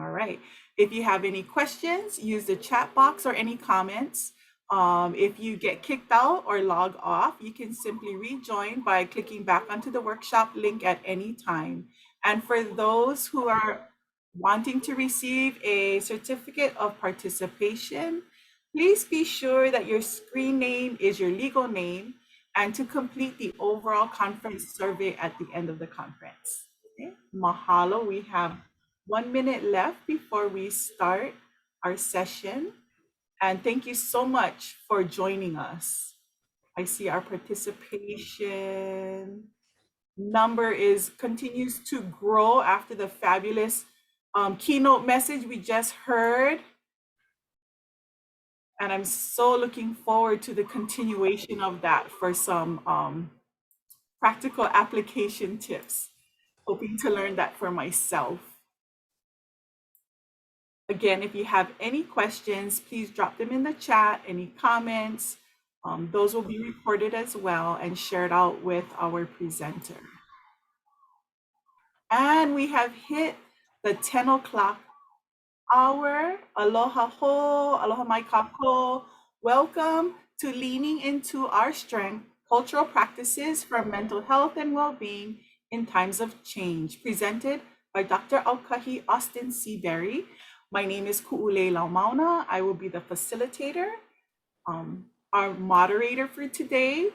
All right. If you have any questions, use the chat box or any comments. If you get kicked out or log off, you can simply rejoin by clicking back onto the workshop link at any time. And for those who are wanting to receive a certificate of participation, please be sure that your screen name is your legal name and to complete the overall conference survey at the end of the conference. Okay. Mahalo, we have 1 minute left before we start our session. And thank you so much for joining us. I see our participation number continues to grow after the fabulous keynote message we just heard. And I'm so looking forward to the continuation of that for some practical application tips. Hoping to learn that for myself. Again, if you have any questions, please drop them in the chat, any comments. Those will be recorded as well and shared out with our presenter. And we have hit the 10 o'clock hour. Aloha ho, aloha mai kako. Welcome to Leaning into Our Strength, Cultural Practices for Mental Health and Well-Being in Times of Change, presented by Dr. Aukahi Austin Seabury. My name is Ku'ule Laumauna. I will be the facilitator, our moderator for today.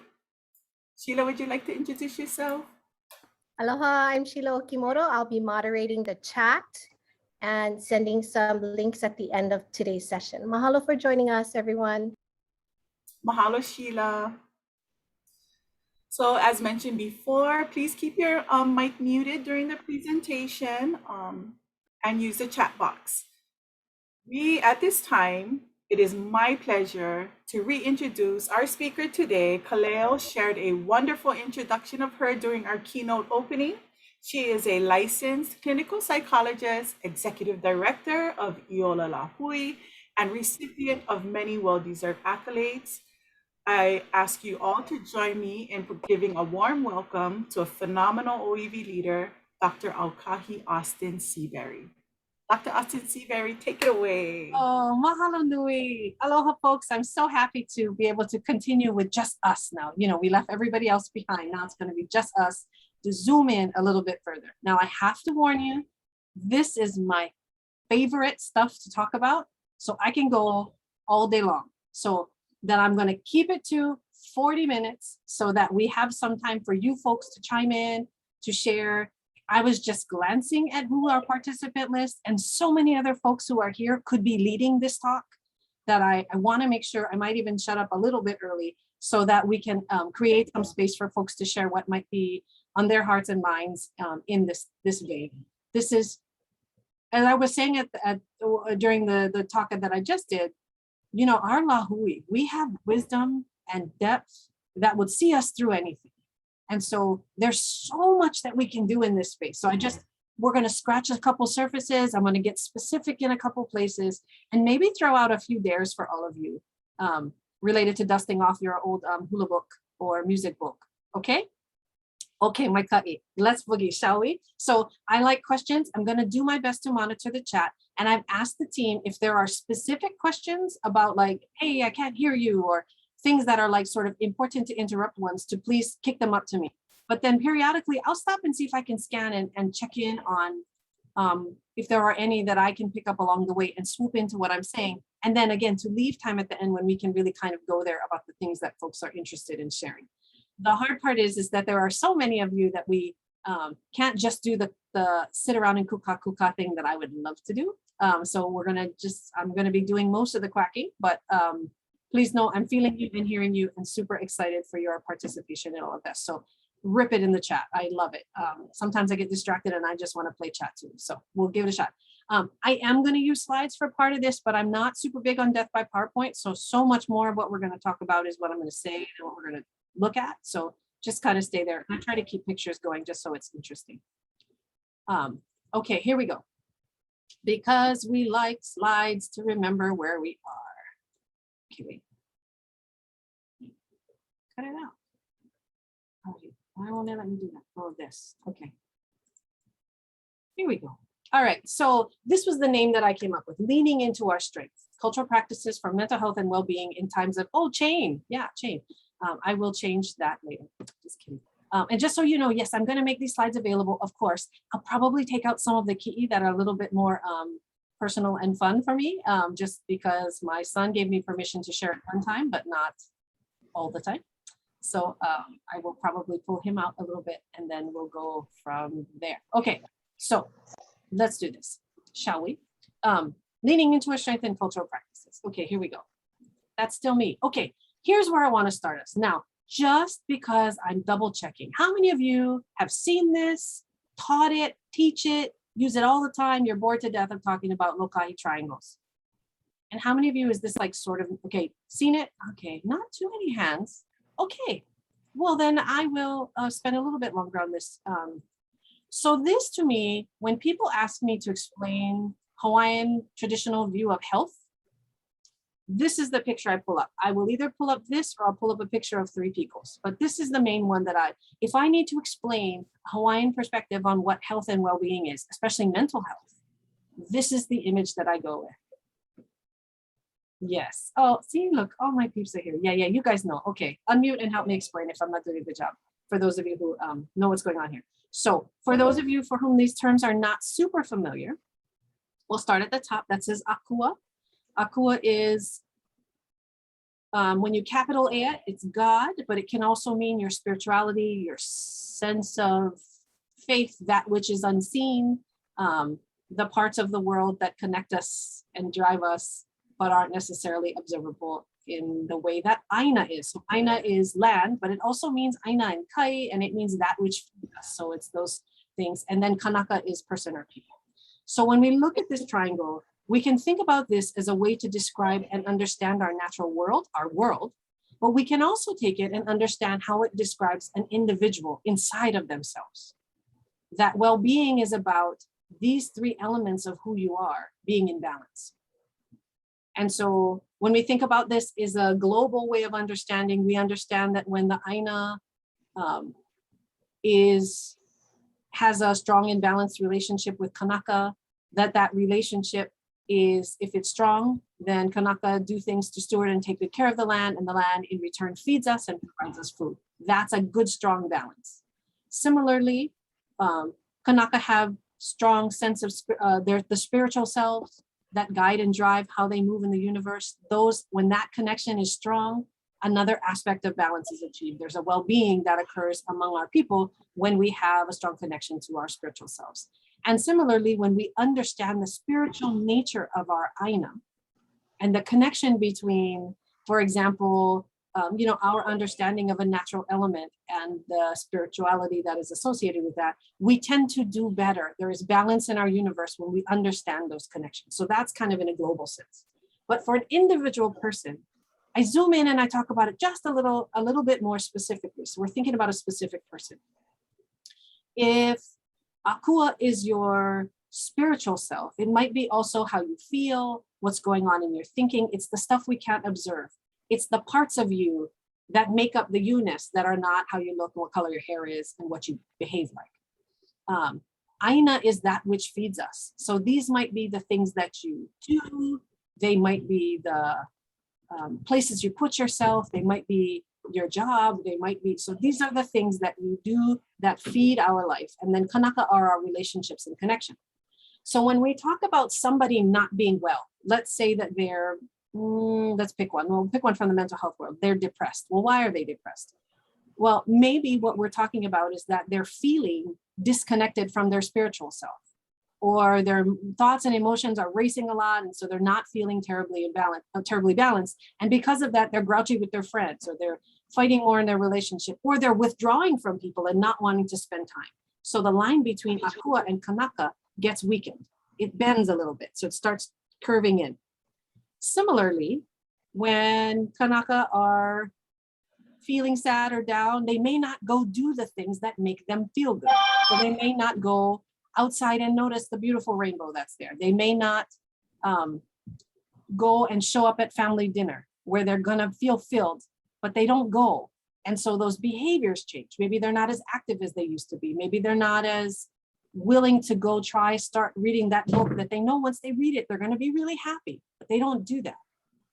Sheila, would you like to introduce yourself? Aloha, I'm Sheila Okimoto. I'll be moderating the chat and sending some links at the end of today's session. Mahalo for joining us, everyone. Mahalo, Sheila. So as mentioned before, please keep your mic muted during the presentation and use the chat box. At this time, it is my pleasure to reintroduce our speaker today. Kaleo shared a wonderful introduction of her during our keynote opening. She is a licensed clinical psychologist, executive director of Iola Lahui, and recipient of many well-deserved accolades. I ask you all to join me in giving a warm welcome to a phenomenal OEV leader, Dr. Aukahi Austin Seabury. Dr. Austin Seabury, take it away. Oh, mahalo nui. Aloha, folks. I'm so happy to be able to continue with just us now. You know, we left everybody else behind. Now it's going to be just us to zoom in a little bit further. Now, I have to warn you, this is my favorite stuff to talk about. So I can go all day long. So then I'm going to keep it to 40 minutes so that we have some time for you folks to chime in, to share. I was just glancing at who our participant list and so many other folks who are here could be leading this talk that I want to make sure I might even shut up a little bit early so that we can create some space for folks to share what might be on their hearts and minds in this day. This is, as I was saying during the talk that I just did, you know, our lahui, we have wisdom and depth that would see us through anything. And so there's so much that we can do in this space. So we're going to scratch a couple surfaces. I'm going to get specific in a couple places and maybe throw out a few dares for all of you related to dusting off your old hula book or music book. Okay? Okay, my ka'i, let's boogie, shall we? So I like questions. I'm going to do my best to monitor the chat. And I've asked the team if there are specific questions about like, hey, I can't hear you, or things that are like sort of important to interrupt ones, to please kick them up to me. But then periodically I'll stop and see if I can scan and check in on if there are any that I can pick up along the way and swoop into what I'm saying. And then again, to leave time at the end when we can really kind of go there about the things that folks are interested in sharing. The hard part is that there are so many of you that we can't just do the sit around and kuka kuka thing that I would love to do. So I'm gonna be doing most of the quacking, but please know I'm feeling you and hearing you and super excited for your participation in all of this. So rip it in the chat. I love it. Sometimes I get distracted and I just want to play chat too. So we'll give it a shot. I am going to use slides for part of this, but I'm not super big on death by PowerPoint. So much more of what we're going to talk about is what I'm going to say and what we're going to look at. So just kind of stay there. I try to keep pictures going just so it's interesting. Okay, here we go. Because we like slides to remember where we are. Okay, wait. Cut it out. Oh, why won't it let me do that? Oh, this. Okay. Here we go. All right, so this was the name that I came up with, leaning into our strengths, cultural practices for mental health and well-being in times of, change. I will change that later, just kidding. And just so you know, yes, I'm gonna make these slides available, of course. I'll probably take out some of the ki'i that are a little bit more personal and fun for me, just because my son gave me permission to share it one time, but not all the time. So I will probably pull him out a little bit and then we'll go from there. Okay, so let's do this, shall we? Leaning into a strength in cultural practices. Okay, here we go. That's still me. Okay, here's where I want to start us. Now, just because I'm double checking, how many of you have seen this, taught it, teach it, use it all the time? You're bored to death of talking about Aukahi triangles. And how many of you is this like sort of, okay, seen it? Okay, not too many hands. Okay, well then I will spend a little bit longer on this. So this to me, when people ask me to explain Hawaiian traditional view of health, this is the picture I pull up. I will either pull up this or I'll pull up a picture of three peacocks. But this is the main one that if I need to explain a Hawaiian perspective on what health and well-being is, especially mental health, this is the image that I go with. Yes. Oh, see, look, all my peeps are here. Yeah, you guys know. Okay, unmute and help me explain if I'm not doing a good job. For those of you who know what's going on here. So for those of you for whom these terms are not super familiar, we'll start at the top. That says akua. Akua is, when you capital A it, it's God, but it can also mean your spirituality, your sense of faith, that which is unseen, the parts of the world that connect us and drive us, but aren't necessarily observable in the way that aina is. So aina is land, but it also means aina and kai, and it means that which feeds us. So it's those things. And then kanaka is person or people. So when we look at this triangle, we can think about this as a way to describe and understand our natural world, but we can also take it and understand how it describes an individual inside of themselves. That well-being is about these three elements of who you are being in balance. And so when we think about this is a global way of understanding, we understand that when the aina has a strong and balanced relationship with kanaka, that relationship is, if it's strong, then kanaka do things to steward and take good care of the land, and the land in return feeds us and provides us food. That's a good, strong balance. Similarly, kanaka have strong sense of the spiritual selves that guide and drive how they move in the universe. Those, when that connection is strong, another aspect of balance is achieved. There's a well-being that occurs among our people when we have a strong connection to our spiritual selves. And similarly, when we understand the spiritual nature of our aina and the connection between, for example, our understanding of a natural element and the spirituality that is associated with that, we tend to do better. There is balance in our universe when we understand those connections. So that's kind of in a global sense. But for an individual person, I zoom in and I talk about it just a little bit more specifically. So we're thinking about a specific person. If akua is your spiritual self, it might be also how you feel, what's going on in your thinking. It's the stuff we can't observe. It's the parts of you that make up the you-ness that are not how you look, what color your hair is, and what you behave like. Aina is that which feeds us. So these might be the things that you do. They might be the places you put yourself. They might be your job. They might be, so these are the things that we do that feed our life. And then kanaka are our relationships and connection. So when we talk about somebody not being well, let's say that they're, let's pick one. We'll pick one from the mental health world. They're depressed. Well, why are they depressed? Well, maybe what we're talking about is that they're feeling disconnected from their spiritual self, or their thoughts and emotions are racing a lot, and so they're not feeling terribly balanced. And because of that, they're grouchy with their friends, or they're fighting more in their relationship, or they're withdrawing from people and not wanting to spend time. So the line between akua and kanaka gets weakened. It bends a little bit, so it starts curving in. Similarly, when kanaka are feeling sad or down, they may not go do the things that make them feel good. So they may not go outside and notice the beautiful rainbow that's there. They may not go and show up at family dinner where they're gonna feel filled, but they don't go. And so those behaviors change. Maybe they're not as active as they used to be. Maybe they're not as willing to go start reading that book that they know once they read it, they're going to be really happy, but they don't do that.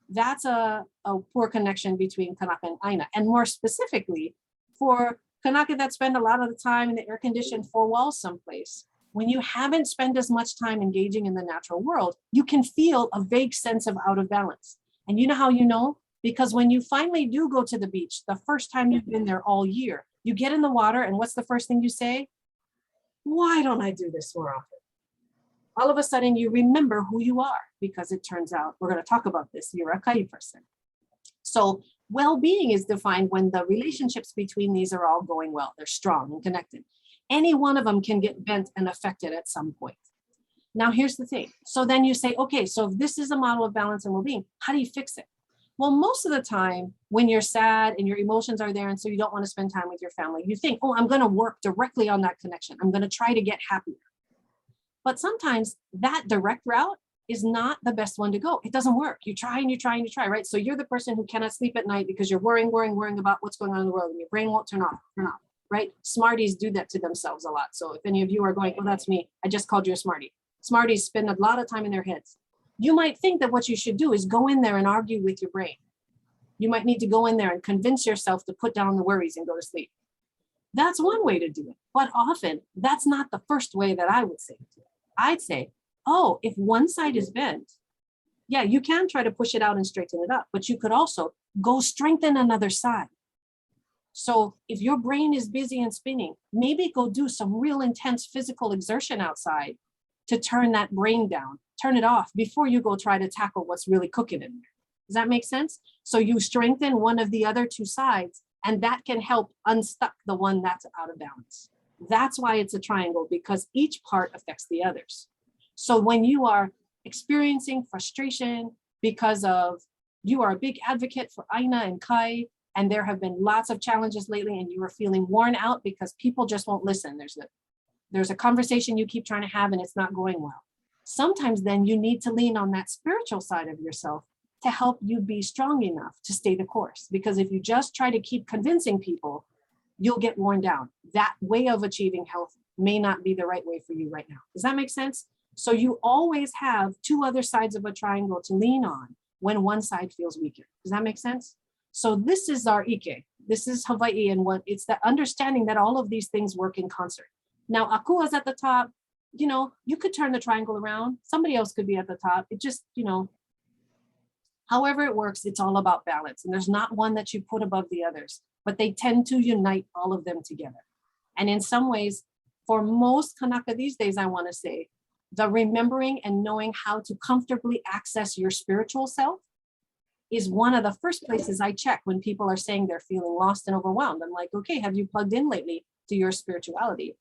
That's a poor connection between Kanaka and Aina. And more specifically, for Kanaka that spend a lot of the time in the air-conditioned four walls someplace, when you haven't spent as much time engaging in the natural world, you can feel a vague sense of out of balance. And you know how you know? Because when you finally do go to the beach, the first time you've been there all year, you get in the water and what's the first thing you say? Why don't I do this more often? All of a sudden you remember who you are, because it turns out, we're going to talk about this, you're a Kai person. So well-being is defined when the relationships between these are all going well, they're strong and connected. Any one of them can get bent and affected at some point. Now here's the thing. So then you say, okay, so if this is a model of balance and well-being, how do you fix it? Well, most of the time when you're sad and your emotions are there and so you don't want to spend time with your family, you think, oh, I'm going to work directly on that connection. I'm going to try to get happier. But sometimes that direct route is not the best one to go. It doesn't work. You try and you try and you try, right? So you're the person who cannot sleep at night because you're worrying about what's going on in the world and your brain won't turn off, right? Smarties do that to themselves a lot. So if any of you are going, oh, that's me, I just called you a smartie. Smarties spend a lot of time in their heads. You might think that what you should do is go in there and argue with your brain. You might need to go in there and convince yourself to put down the worries and go to sleep. That's one way to do it. But often that's not the first way that I would say it. I'd say, oh, if one side is bent, yeah, you can try to push it out and straighten it up, but you could also go strengthen another side. So if your brain is busy and spinning, maybe go do some real intense physical exertion outside to turn that brain down, turn it off before you go try to tackle what's really cooking in there. Does that make sense? So you strengthen one of the other two sides, and that can help unstuck the one that's out of balance. That's why it's a triangle, because each part affects the others. So when you are experiencing frustration because of, you are a big advocate for Aina and Kai, and there have been lots of challenges lately and you are feeling worn out because people just won't listen. There's a conversation you keep trying to have and it's not going well. Sometimes then you need to lean on that spiritual side of yourself to help you be strong enough to stay the course. Because if you just try to keep convincing people, you'll get worn down. That way of achieving health may not be the right way for you right now. Does that make sense? So you always have two other sides of a triangle to lean on when one side feels weaker. Does that make sense? So this is our Ike. This is Hawaii, and what it's the understanding that all of these things work in concert. Now, Akua's at the top. You know, you could turn the triangle around. Somebody else could be at the top. It just, you know, however it works, it's all about balance. And there's not one that you put above the others, but they tend to unite all of them together. And in some ways, for most Kanaka these days, I want to say, the remembering and knowing how to comfortably access your spiritual self is one of the first places I check when people are saying they're feeling lost and overwhelmed. I'm like, okay, have you plugged in lately to your spirituality?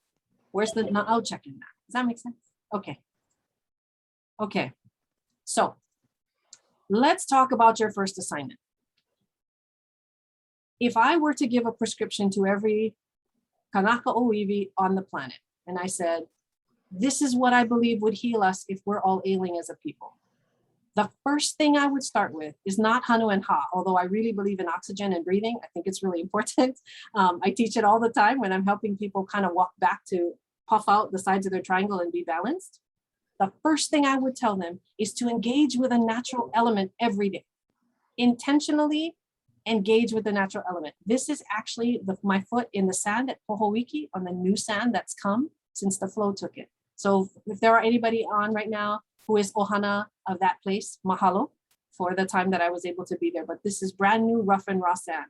Where's the I'll check in that? Does that make sense? Okay. Okay. So let's talk about your first assignment. If I were to give a prescription to every Kanaka Oiwi on the planet, and I said, this is what I believe would heal us if we're all ailing as a people. The first thing I would start with is not Hanu and Ha, although I really believe in oxygen and breathing. I think it's really important. I teach it all the time when I'm helping people kind of walk back to puff out the sides of their triangle and be balanced. The first thing I would tell them is to engage with a natural element every day. Intentionally engage with the natural element. This is actually my foot in the sand at Pohoiki, on the new sand that's come since the flow took it. So if there are anybody on right now who is ohana of that place, mahalo for the time that I was able to be there. But this is brand new rough and raw sand.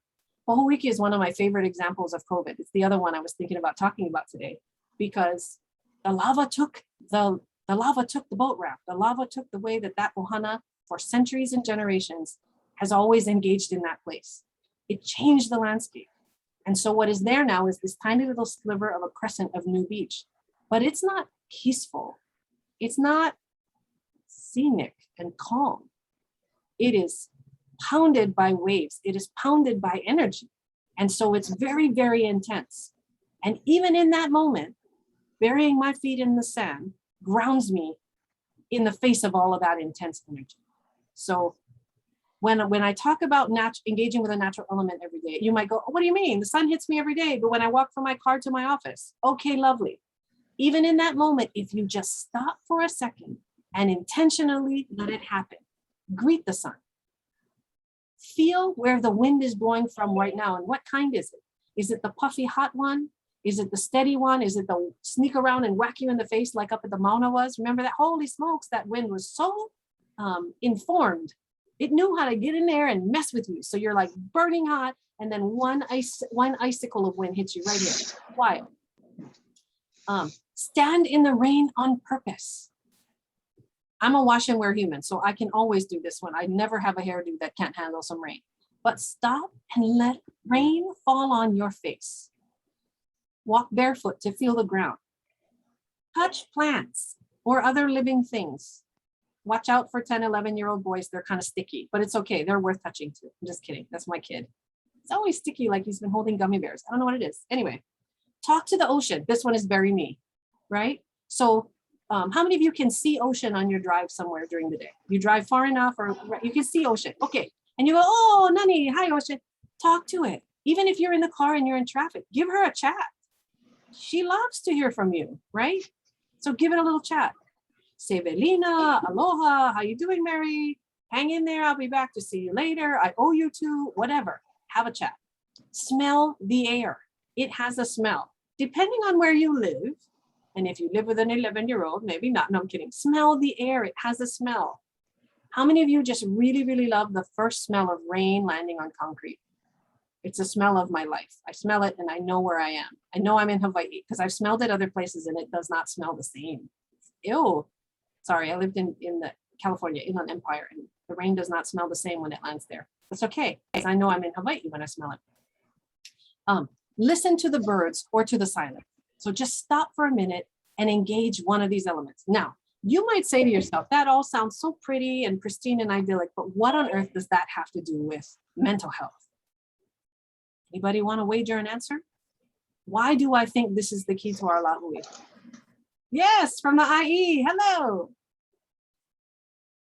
Pohoiki is one of my favorite examples of COVID. It's the other one I was thinking about talking about today, because the lava took the boat raft. The lava took the way that ohana for centuries and generations has always engaged in that place. It changed the landscape. And so what is there now is this tiny little sliver of a crescent of new beach, but it's not peaceful. It's not scenic and calm. It is pounded by waves. It is pounded by energy. And so it's very, very intense. And even in that moment, burying my feet in the sand grounds me in the face of all of that intense energy. So when I talk about engaging with a natural element every day, you might go, oh, what do you mean? The sun hits me every day, but when I walk from my car to my office, okay, lovely. Even in that moment, if you just stop for a second and intentionally let it happen, greet the sun. Feel where the wind is blowing from right now, and what kind is it? Is it the puffy hot one? Is it the steady one? Is it the sneak around and whack you in the face like up at the Mauna was? Remember that? Holy smokes, that wind was so informed. It knew how to get in there and mess with you. So you're like burning hot, and then one icicle of wind hits you right here. Wild. Stand in the rain on purpose. I'm a wash and wear human, so I can always do this one. I never have a hairdo that can't handle some rain. But stop and let rain fall on your face. Walk barefoot to feel the ground. Touch plants or other living things. Watch out for 10, 11-year-old boys. They're kind of sticky, but it's okay. They're worth touching too. I'm just kidding. That's my kid. It's always sticky like he's been holding gummy bears. I don't know what it is. Anyway, talk to the ocean. This one is very me, right? So how many of you can see ocean on your drive somewhere during the day? You drive far enough or you can see ocean. Okay. And you go, oh, Nani, hi, ocean. Talk to it. Even if you're in the car and you're in traffic, give her a chat. She loves to hear from you, right? So give it a little chat. Say, Velina, aloha, how you doing, Mary? Hang in there, I'll be back to see you later. I owe you two, whatever. Have a chat. Smell the air. It has a smell. Depending on where you live, and if you live with an 11-year-old, maybe not, no, I'm kidding. Smell the air, it has a smell. How many of you just really, really love the first smell of rain landing on concrete? It's a smell of my life. I smell it and I know where I am. I know I'm in Hawaii because I've smelled it other places and it does not smell the same. Ew. Sorry, I lived in the California Inland Empire and the rain does not smell the same when it lands there. It's okay because I know I'm in Hawaii when I smell it. Listen to the birds or to the silence. So just stop for a minute and engage one of these elements. Now, you might say to yourself, that all sounds so pretty and pristine and idyllic, but what on earth does that have to do with mental health? Anybody want to wager an answer? Why do I think this is the key to our lahui? Yes, from the IE. Hello.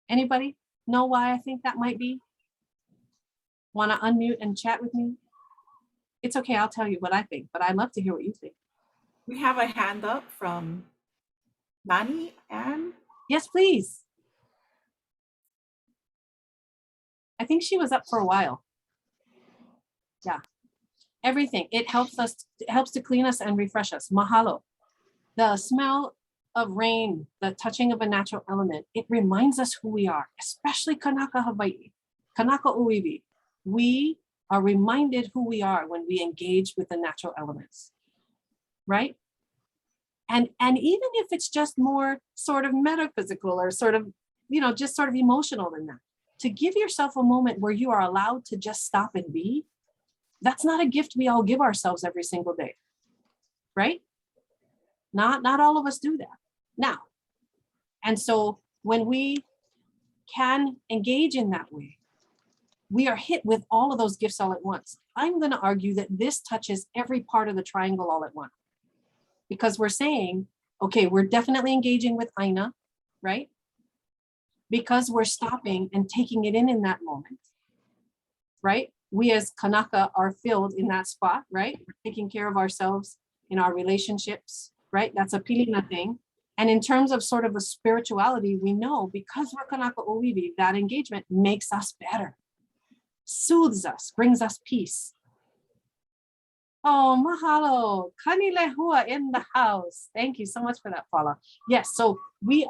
Anybody know why I think that might be? Want to unmute and chat with me? It's okay, I'll tell you what I think, but I'd love to hear what you think. We have a hand up from Nani Ann. Yes, please. I think she was up for a while. Yeah. Everything. It helps us, it helps to clean us and refresh us. Mahalo. The smell of rain, the touching of a natural element, it reminds us who we are, especially Kanaka Hawaii, Kanaka Uiwi. We are reminded who we are when we engage with the natural elements, right? And even if it's just more sort of metaphysical or sort of, just sort of emotional than that, to give yourself a moment where you are allowed to just stop and be, that's not a gift we all give ourselves every single day, right? Not all of us do that now. And so when we can engage in that way, we are hit with all of those gifts all at once. I'm going to argue that this touches every part of the triangle all at once. Because we're saying, okay, we're definitely engaging with Aina, right? Because we're stopping and taking it in that moment, right? We as Kanaka are filled in that spot, right? We're taking care of ourselves in our relationships, right? That's a pilina thing. And in terms of sort of a spirituality, we know because we're Kanaka Oiwi, that engagement makes us better, soothes us, brings us peace. Oh, mahalo. Kanilehua in the house. Thank you so much for that, Paula. Yes, so we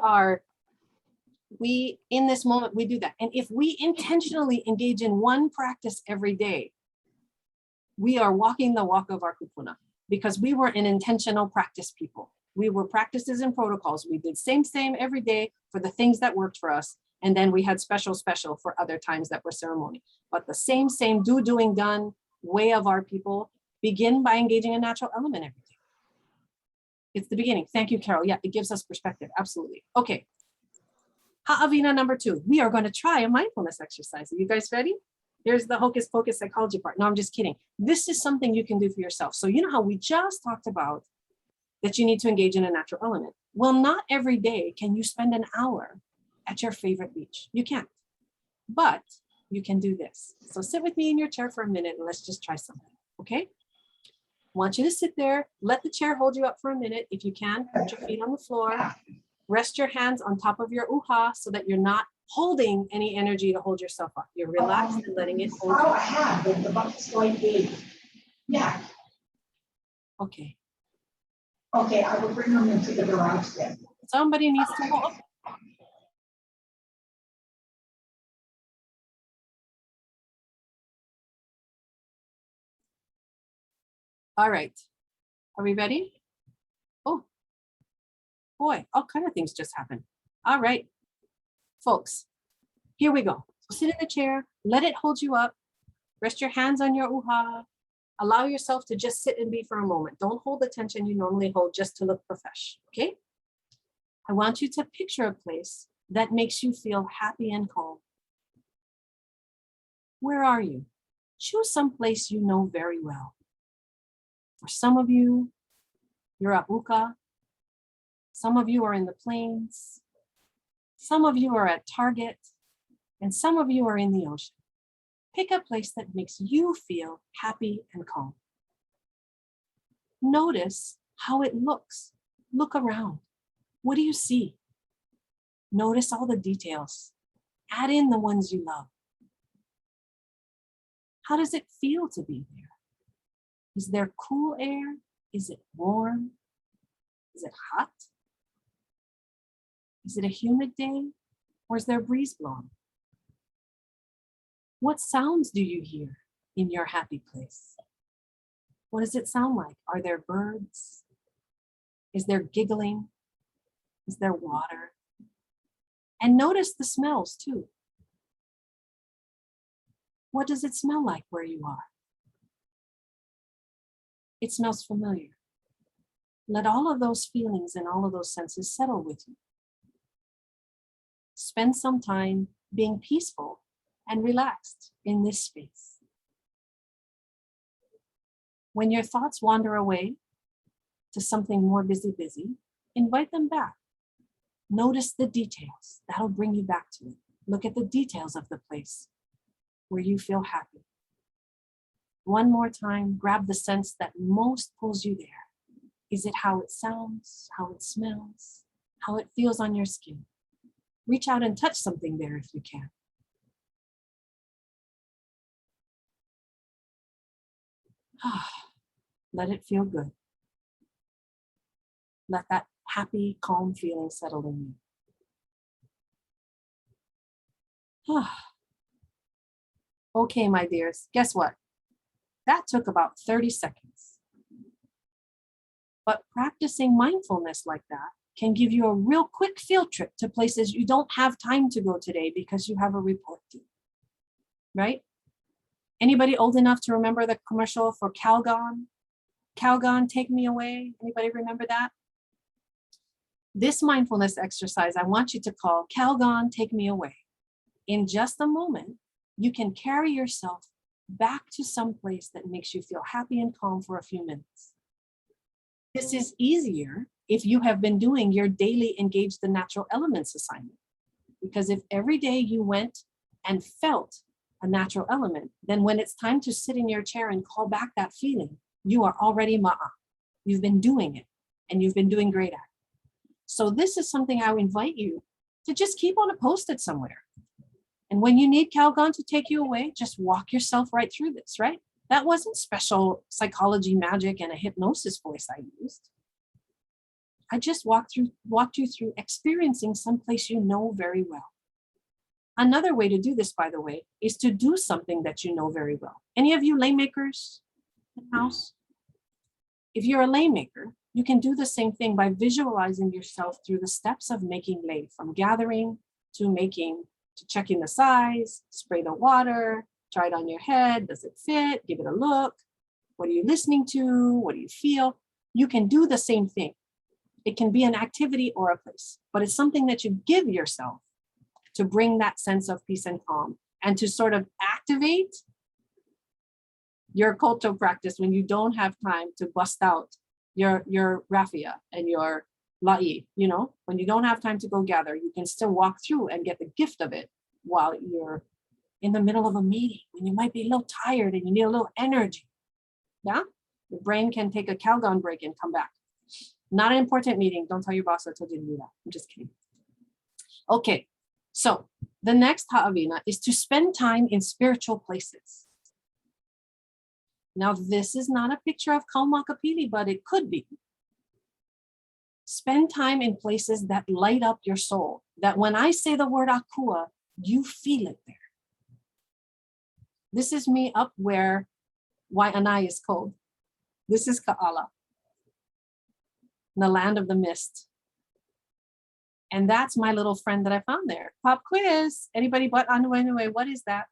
in this moment, we do that. And if we intentionally engage in one practice every day, we are walking the walk of our kupuna because we were an intentional practice people. We were practices and protocols. We did same every day for the things that worked for us. And then we had special for other times that were ceremony. But the same doing done way of our people begin by engaging a natural element every day. It's the beginning. Thank you, Carol. Yeah, it gives us perspective. Absolutely. Okay. Ha'avina number 2. We are going to try a mindfulness exercise. Are you guys ready? Here's the hocus pocus psychology part. No, I'm just kidding. This is something you can do for yourself. So you know how we just talked about that you need to engage in a natural element. Well, not every day can you spend an hour at your favorite beach. You can't. But you can do this. So sit with me in your chair for a minute and let's just try something. Okay? want you to sit there, let the chair hold you up for a minute. If you can, put your feet on the floor, rest your hands on top of your uha so that you're not holding any energy to hold yourself up. You're relaxed and letting it hold you. I have, but the bucket's going in. Yeah, Okay. okay, I will bring them into the garage then. Somebody needs to hold. All right. Are we ready? Oh, boy, all kind of things just happened. All right, folks, here we go. So sit in the chair, let it hold you up. Rest your hands on your uha. Allow yourself to just sit and be for a moment. Don't hold the tension you normally hold just to look profesh, okay? I want you to picture a place that makes you feel happy and calm. Where are you? Choose some place you know very well. For some of you, you're at Aukahi. Some of you are in the plains. Some of you are at Target. And some of you are in the ocean. Pick a place that makes you feel happy and calm. Notice how it looks. Look around. What do you see? Notice all the details. Add in the ones you love. How does it feel to be there? Is there cool air? Is it warm? Is it hot? Is it a humid day? Or is there a breeze blowing? What sounds do you hear in your happy place? What does it sound like? Are there birds? Is there giggling? Is there water? And notice the smells too. What does it smell like where you are? It smells familiar. Let all of those feelings and all of those senses settle with you. Spend some time being peaceful and relaxed in this space. When your thoughts wander away to something more busy, invite them back. Notice the details. That'll bring you back to it. Look at the details of the place where you feel happy. One more time, grab the sense that most pulls you there. Is it how it sounds, how it smells, how it feels on your skin? Reach out and touch something there if you can. Let it feel good. Let that happy, calm feeling settle in you. Okay, my dears, guess what? That took about 30 seconds. But practicing mindfulness like that can give you a real quick field trip to places you don't have time to go today because you have a report due, right? Anybody old enough to remember the commercial for Calgon? Calgon, take me away. Anybody remember that? This mindfulness exercise, I want you to call Calgon, take me away. In just a moment, you can carry yourself back to some place that makes you feel happy and calm for a few minutes. This is easier if you have been doing your daily Engage the Natural Elements assignment. Because if every day you went and felt a natural element, then when it's time to sit in your chair and call back that feeling, you are already ma'a. You've been doing it and you've been doing great at it. So this is something I would invite you to just keep on a post-it somewhere. And when you need Calgon to take you away, just walk yourself right through this, right? That wasn't special psychology magic and a hypnosis voice I used. I just walked you through experiencing someplace you know very well. Another way to do this, by the way, is to do something that you know very well. Any of you lei makers in the house? If you're a lei maker, you can do the same thing by visualizing yourself through the steps of making lei, from gathering to making, to checking the size, spray the water, try it on your head. Does it fit? Give it a look. What are you listening to? What do you feel? You can do the same thing. It can be an activity or a place, but it's something that you give yourself to bring that sense of peace and calm and to sort of activate your koto practice when you don't have time to bust out your raffia and your la'i, you know, when you don't have time to go gather, you can still walk through and get the gift of it while you're in the middle of a meeting, when you might be a little tired and you need a little energy. Yeah, Your brain can take a Calgon break and come back. Not an important meeting. Don't tell your boss I told you to do that. I'm just kidding. Okay, so the next ha'avina is to spend time in spiritual places. Now, this is not a picture of Kaumakapili, but it could be. Spend time in places that light up your soul, that when I say the word akua, you feel it there. This is me up where Waianae is cold. This is Ka'ala, the land of the mist. And that's my little friend that I found there. Pop quiz. Anybody but Anuenue, what is that?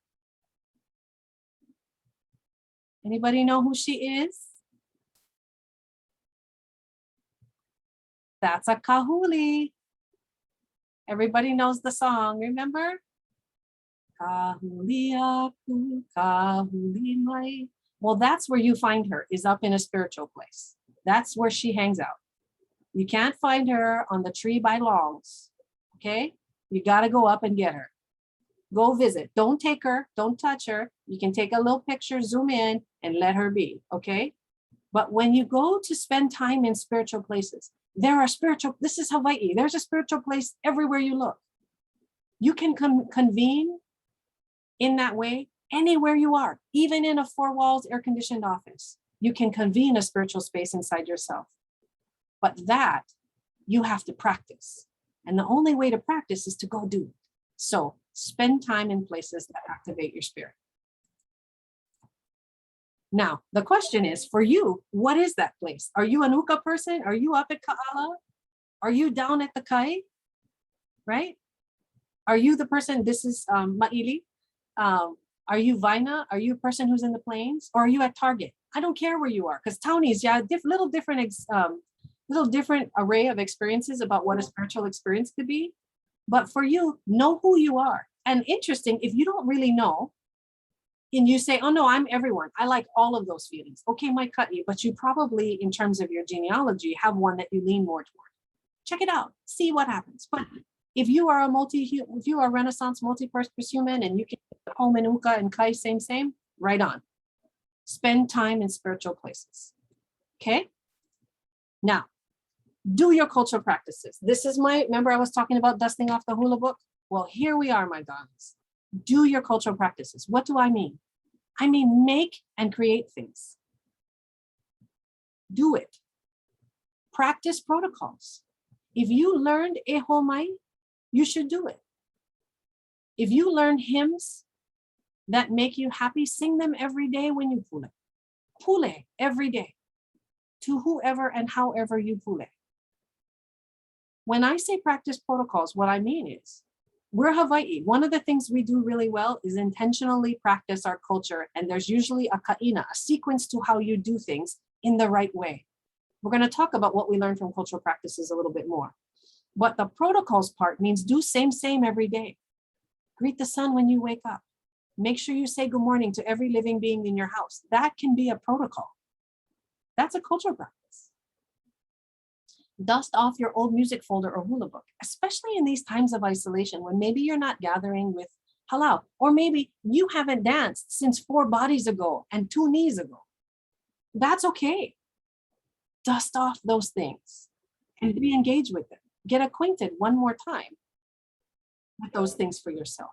Anybody know who she is? That's a kahuli. Everybody knows the song, remember? Kahuli aku, kahuli mai. Well, that's where you find her, is up in a spiritual place. That's where she hangs out. You can't find her on the tree by longs, okay? You got to go up and get her. Go visit. Don't take her. Don't touch her. You can take a little picture, zoom in, and let her be, okay? But when you go to spend time in spiritual places, there are spiritual, this is Hawaii. There's a spiritual place everywhere you look. You can convene in that way anywhere you are, even in a four walls air-conditioned office. You can convene a spiritual space inside yourself. But that you have to practice. And the only way to practice is to go do it. So spend time in places that activate your spirit. Now, the question is for you, what is that place? Are you an Uka person? Are you up at Ka'ala? Are you down at the Kai? Right? Are you the person, this is Ma'ili? Are you Vaina? Are you a person who's in the plains? Or are you at Target? I don't care where you are, because townies, yeah, little different array of experiences about what a spiritual experience could be. But for you, know who you are. And interesting, if you don't really know, and you say, oh no, I'm everyone. I like all of those feelings. Okay, might cut you, but you probably, in terms of your genealogy, have one that you lean more toward. Check it out, see what happens. But if you are a Renaissance multi-purpose human and you can home in Uka and Kai, same, right on. Spend time in spiritual places. Okay? Now, do your cultural practices. This is remember I was talking about dusting off the hula book? Well, here we are, my darlings. Do your cultural practices. What do I mean? I mean, make and create things. Do it. Practice protocols. If you learned ehomai, you should do it. If you learn hymns that make you happy, sing them every day when you pule. Pule every day to whoever and however you pule. When I say practice protocols, what I mean is, we're Hawaii. One of the things we do really well is intentionally practice our culture. And there's usually a ka'ina, a sequence to how you do things in the right way. We're going to talk about what we learn from cultural practices a little bit more. But the protocols part means do same every day. Greet the sun when you wake up. Make sure you say good morning to every living being in your house. That can be a protocol. That's a cultural practice. Dust off your old music folder or hula book, especially in these times of isolation when maybe you're not gathering with halau, or maybe you haven't danced since 4 bodies ago and 2 knees ago. That's okay. Dust off those things and re-engage with them. Get acquainted one more time with those things for yourself.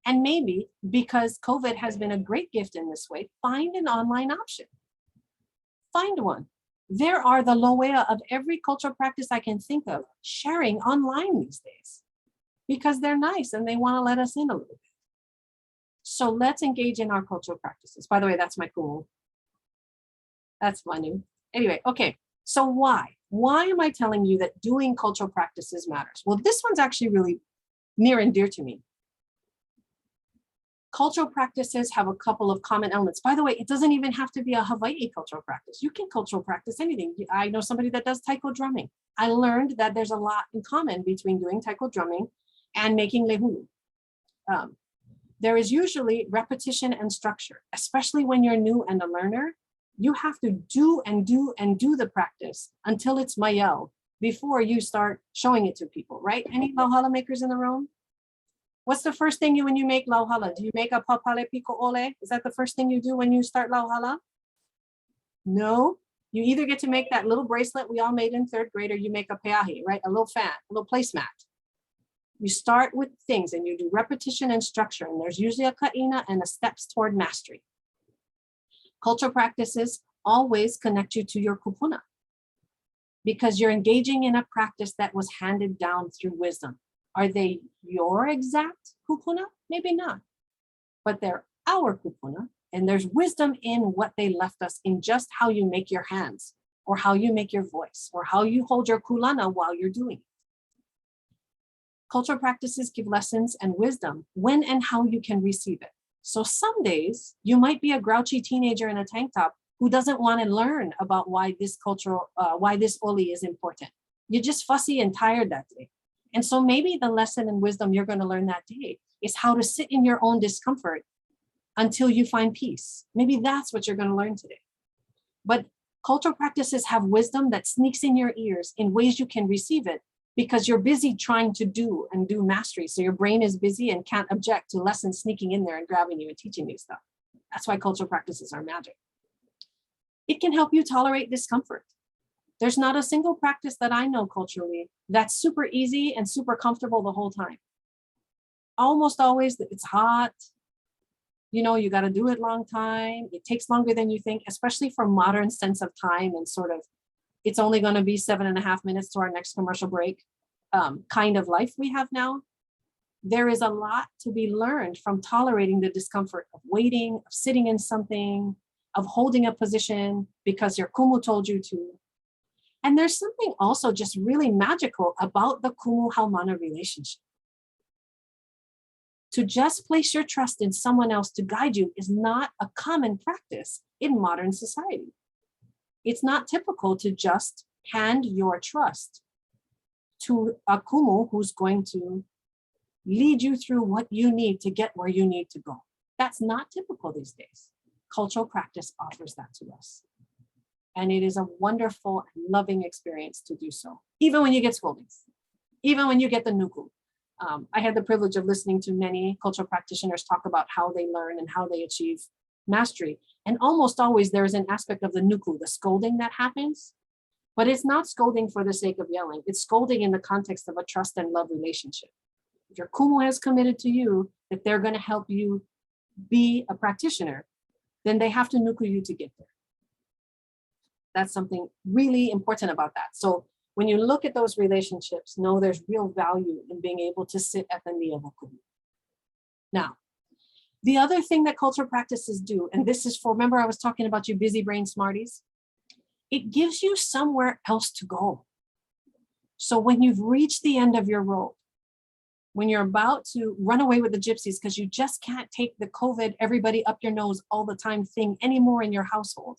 And maybe because COVID has been a great gift in this way, find an online option. Find one. There are the loea of every cultural practice I can think of sharing online these days because they're nice and they want to let us in a little bit. So let's engage in our cultural practices. By the way, that's my kumu. That's Manu. Anyway, okay. So why? Why am I telling you that doing cultural practices matters? Well, this one's actually really near and dear to me. Cultural practices have a couple of common elements. By the way, it doesn't even have to be a Hawaii cultural practice. You can cultural practice anything. I know somebody that does taiko drumming. I learned that there's a lot in common between doing taiko drumming and making lehulu. There is usually repetition and structure, especially when you're new and a learner. You have to do and do and do the practice until it's mayel before you start showing it to people, right? Any lauhala makers in the room? What's the first thing when you make lauhala? Do you make a papale pico ole? Is that the first thing you do when you start lauhala? No, you either get to make that little bracelet we all made in third grade, or you make a PH.D, right? A little fan, a little placemat. You start with things and you do repetition and structure, and there's usually a ka'ina and a steps toward mastery. Cultural practices always connect you to your kupuna, because you're engaging in a practice that was handed down through wisdom. Are they your exact kupuna? Maybe not, but they're our kupuna, and there's wisdom in what they left us in just how you make your hands, or how you make your voice, or how you hold your kulana while you're doing it. Cultural practices give lessons and wisdom when and how you can receive it. So some days you might be a grouchy teenager in a tank top who doesn't want to learn about why this oli is important. You're just fussy and tired that day. And so maybe the lesson and wisdom you're going to learn that day is how to sit in your own discomfort until you find peace. Maybe that's what you're going to learn today. But cultural practices have wisdom that sneaks in your ears in ways you can receive it, because you're busy trying to do mastery. So your brain is busy and can't object to lessons sneaking in there and grabbing you and teaching you stuff. That's why cultural practices are magic. It can help you tolerate discomfort. There's not a single practice that I know culturally that's super easy and super comfortable the whole time. Almost always it's hot. You know, you got to do it long time. It takes longer than you think, especially for modern sense of time and sort of, it's only going to be 7.5 minutes to our next commercial break kind of life we have now. There is a lot to be learned from tolerating the discomfort of waiting, of sitting in something, of holding a position because your kumu told you to. And there's something also just really magical about the kumu haumana relationship. To just place your trust in someone else to guide you is not a common practice in modern society. It's not typical to just hand your trust to a kumu who's going to lead you through what you need to get where you need to go. That's not typical these days. Cultural practice offers that to us. And it is a wonderful and loving experience to do so, even when you get scoldings, even when you get the nuku. I had the privilege of listening to many cultural practitioners talk about how they learn and how they achieve mastery. And almost always there is an aspect of the nuku, the scolding that happens, but it's not scolding for the sake of yelling. It's scolding in the context of a trust and love relationship. If your kumu has committed to you that they're going to help you be a practitioner, then they have to nuku you to get there. That's something really important about that. So when you look at those relationships, know there's real value in being able to sit at the knee of a kumu. Now, the other thing that cultural practices do, and this is for, remember I was talking about you busy brain smarties? It gives you somewhere else to go. So when you've reached the end of your road, when you're about to run away with the gypsies because you just can't take the COVID, everybody up your nose all the time thing anymore in your household,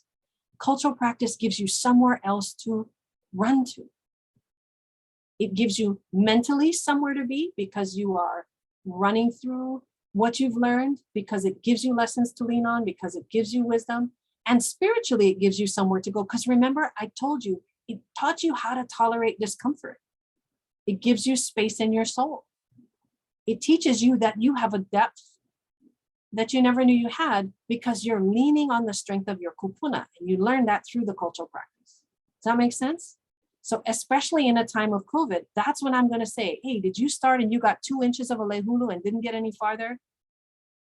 cultural practice gives you somewhere else to run to. It gives you mentally somewhere to be because you are running through what you've learned, because it gives you lessons to lean on, because it gives you wisdom. And spiritually, it gives you somewhere to go. Because remember, I told you, it taught you how to tolerate discomfort. It gives you space in your soul. It teaches you that you have a depth that you never knew you had because you're leaning on the strength of your kupuna. And you learn that through the cultural practice. Does that make sense? So especially in a time of COVID, that's when I'm going to say, hey, did you start and you got 2 inches of a lehulu and didn't get any farther?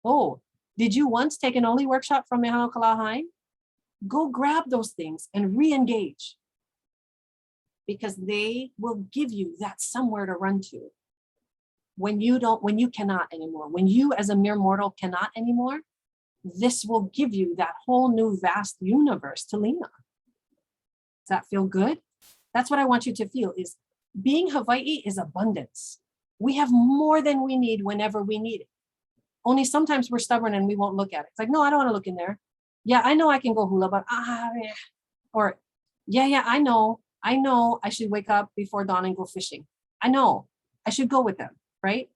Oh, did you once take an oli workshop from Mahalo Kalahai? Go grab those things and re-engage, because they will give you that somewhere to run to when you cannot anymore. When you as a mere mortal cannot anymore, this will give you that whole new vast universe to lean on. Does that feel good? That's what I want you to feel, is being Hawaii is abundance. We have more than we need whenever we need it. Only sometimes we're stubborn and we won't look at it. It's like, no, I don't want to look in there. Yeah, I know I can go hula, but yeah. Or yeah, I know I should wake up before dawn and go fishing. I know I should go with them, right?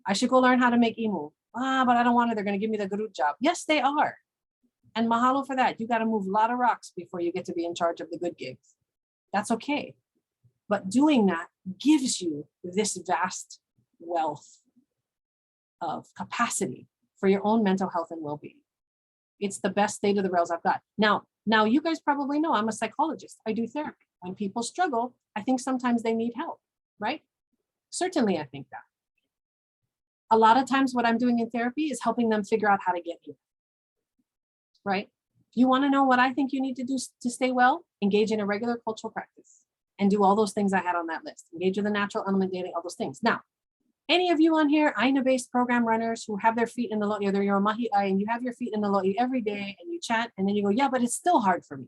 I should go learn how to make imu. But I don't want to. They're going to give me the guru job. Yes, they are. And mahalo for that. You got to move a lot of rocks before you get to be in charge of the good gigs. That's okay. But doing that gives you this vast wealth of capacity for your own mental health and well-being. It's the best state of the rails I've got. Now, Now, you guys probably know I'm a psychologist. I do therapy. When people struggle, I think sometimes they need help, right? Certainly, I think that. A lot of times what I'm doing in therapy is helping them figure out how to get here, right? If you want to know what I think you need to do to stay well, engage in a regular cultural practice and do all those things I had on that list. Engage with the natural element daily, all those things. Now, any of you on here, Aina-based program runners who have their feet in the lo'i, or you're a mahi ai, and you have your feet in the lo'i every day and you chant, and then you go, yeah, but it's still hard for me.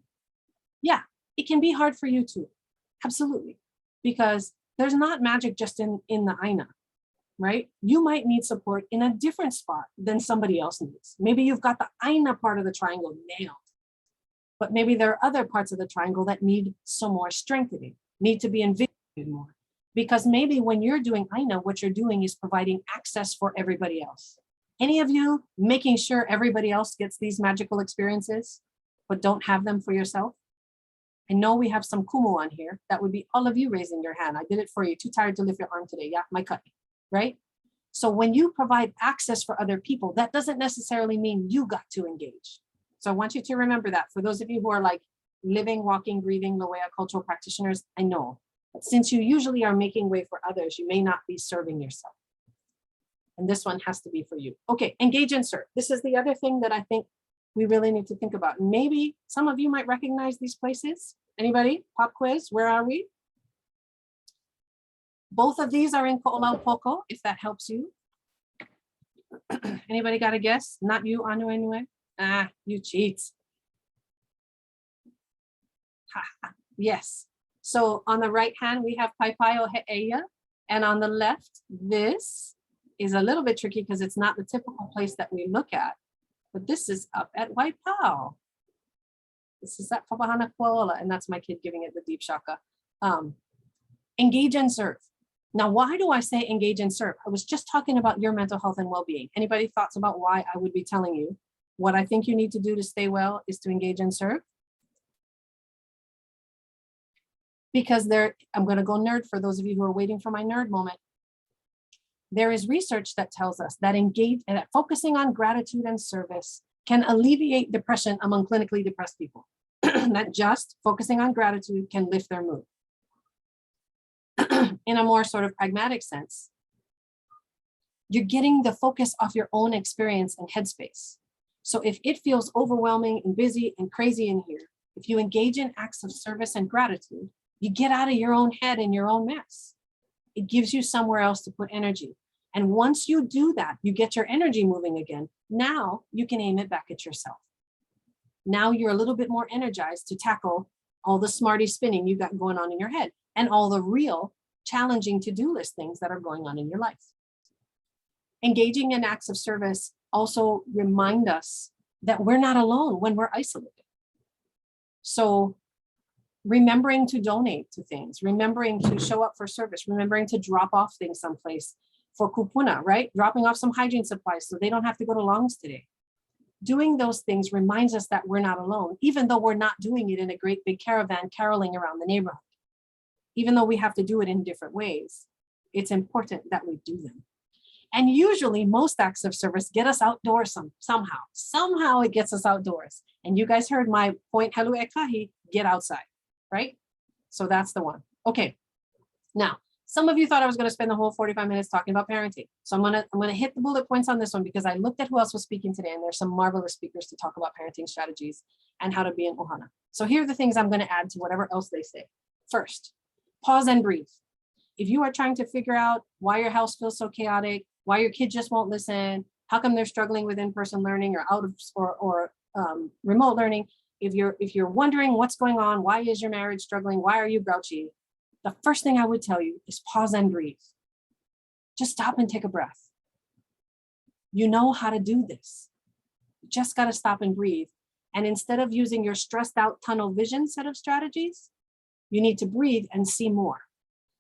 Yeah, it can be hard for you too. Absolutely. Because there's not magic just in the Aina, right? You might need support in a different spot than somebody else needs. Maybe you've got the Aina part of the triangle nailed, but maybe there are other parts of the triangle that need some more strengthening, need to be invigorated more. Because maybe when you're doing Aina, what you're doing is providing access for everybody else. Any of you making sure everybody else gets these magical experiences, but don't have them for yourself? I know we have some kumu on here. That would be all of you raising your hand. I did it for you. Too tired to lift your arm today. Yeah, my cut, right? So when you provide access for other people, that doesn't necessarily mean you got to engage. So I want you to remember that. For those of you who are like living, walking, breathing Loea cultural practitioners, I know. But since you usually are making way for others, you may not be serving yourself. And this one has to be for you. Okay, engage and serve. This is the other thing that I think we really need to think about. Maybe some of you might recognize these places. Anybody? Pop quiz, where are we? Both of these are in Ko'olaupoko, if that helps you. Anybody got a guess? Not you, Anu, anyway? Ah, you cheat. Yes. So on the right hand, we have Paipaio He'eia. And on the left, this is a little bit tricky because it's not the typical place that we look at. But this is up at Waipau. This is at Papahana Kuaola, and that's my kid giving it the deep shaka. Engage and serve. Now, why do I say engage and serve? I was just talking about your mental health and well-being. Anybody thoughts about why I would be telling you what I think you need to do to stay well is to engage and serve? Because I'm going to go nerd for those of you who are waiting for my nerd moment. There is research that tells us that focusing on gratitude and service can alleviate depression among clinically depressed people. That just focusing on gratitude can lift their mood. In a more sort of pragmatic sense, you're getting the focus off your own experience and headspace. So if it feels overwhelming and busy and crazy in here, if you engage in acts of service and gratitude, you get out of your own head and your own mess. It gives you somewhere else to put energy. And once you do that, you get your energy moving again. Now you can aim it back at yourself. Now you're a little bit more energized to tackle all the smarty spinning you got going on in your head and all the real challenging to-do list things that are going on in your life. Engaging in acts of service also remind us that we're not alone when we're isolated. So remembering to donate to things, remembering to show up for service, remembering to drop off things someplace for kupuna, right? Dropping off some hygiene supplies so they don't have to go to Longs today. Doing those things reminds us that we're not alone, even though we're not doing it in a great big caravan caroling around the neighborhood. Even though we have to do it in different ways, it's important that we do them. And usually most acts of service get us outdoors somehow. Somehow it gets us outdoors. And you guys heard my point, halu Aukahi, get outside, right? So that's the one. Okay, now, some of you thought I was going to spend the whole 45 minutes talking about parenting. So I'm gonna hit the bullet points on this one because I looked at who else was speaking today, and there's some marvelous speakers to talk about parenting strategies and how to be an ohana. So here are the things I'm going to add to whatever else they say. First, pause and breathe. If you are trying to figure out why your house feels so chaotic, why your kid just won't listen, how come they're struggling with in-person learning or remote learning, if you're wondering what's going on, why is your marriage struggling, why are you grouchy? The first thing I would tell you is pause and breathe. Just stop and take a breath. You know how to do this. You just got to stop and breathe. And instead of using your stressed out tunnel vision set of strategies, you need to breathe and see more.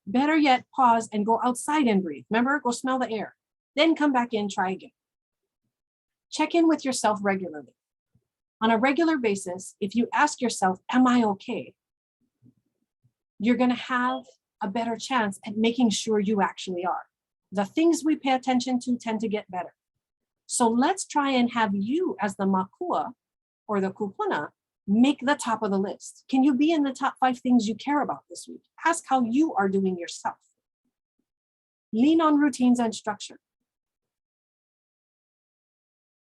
Better yet, pause and go outside and breathe. Remember, go smell the air. Then come back in, try again. Check in with yourself regularly. On a regular basis, if you ask yourself, am I okay? You're going to have a better chance at making sure you actually are. The things we pay attention to tend to get better. So let's try and have you as the makua or the kupuna Make the top of the list. Can you be in the top 5 things you care about this week? Ask how you are doing yourself. Lean on routines and structure.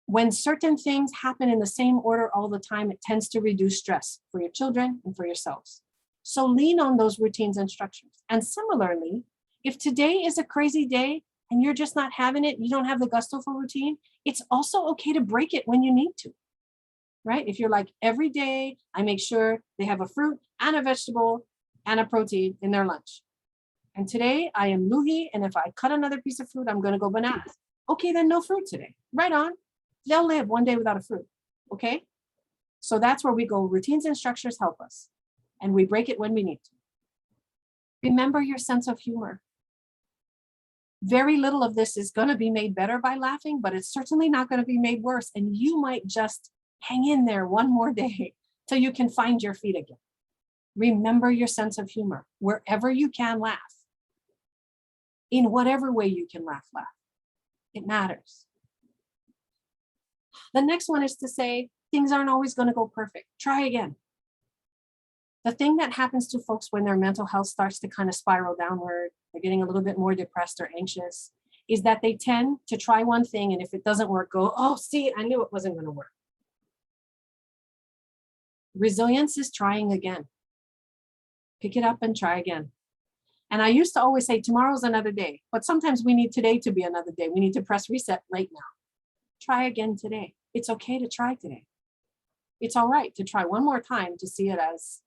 When certain things happen in the same order all the time, it tends to reduce stress for your children and for yourselves. So lean on those routines and structures. And similarly, if today is a crazy day and you're just not having it, you don't have the gusto for routine, it's also okay to break it when you need to, right? If you're like, every day I make sure they have a fruit and a vegetable and a protein in their lunch. And today I am Luhi, and if I cut another piece of fruit, I'm gonna go bananas. Okay, then no fruit today, right on. They'll live one day without a fruit, okay? So that's where we go. Routines and structures help us, and we break it when we need to. Remember your sense of humor. Very little of this is gonna be made better by laughing, but it's certainly not gonna be made worse, and you might just hang in there one more day till you can find your feet again. Remember your sense of humor. Wherever you can laugh, in whatever way you can laugh. It matters. The next one is to say, things aren't always going to go perfect. Try again. The thing that happens to folks when their mental health starts to kind of spiral downward, they're getting a little bit more depressed or anxious, is that they tend to try one thing, and if it doesn't work, go, oh, see, I knew it wasn't going to work. Resilience is trying again. Pick it up and try again. And I used to always say, tomorrow's another day, but sometimes we need today to be another day. We need to press reset right now. Try again today. It's okay to try today. It's all right to try one more time to see it as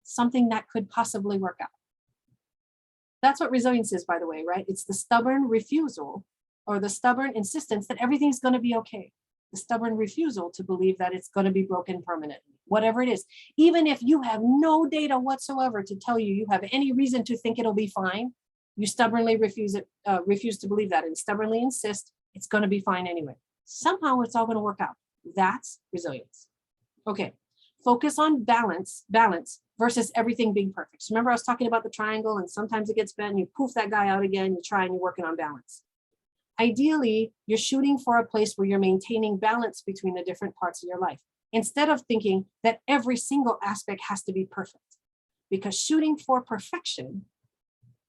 something that could possibly work out. That's what resilience is, by the way, right? It's the stubborn refusal or the stubborn insistence that everything's going to be okay. The stubborn refusal to believe that it's going to be broken permanently, whatever it is. Even if you have no data whatsoever to tell you have any reason to think it'll be fine, you stubbornly refuse to believe that and stubbornly insist it's going to be fine anyway. Somehow it's all going to work out. That's resilience. Okay, focus on balance versus everything being perfect. So remember I was talking about the triangle, and sometimes it gets bent and you poof that guy out again, you try and you're working on balance. Ideally, you're shooting for a place where you're maintaining balance between the different parts of your life, instead of thinking that every single aspect has to be perfect. Because shooting for perfection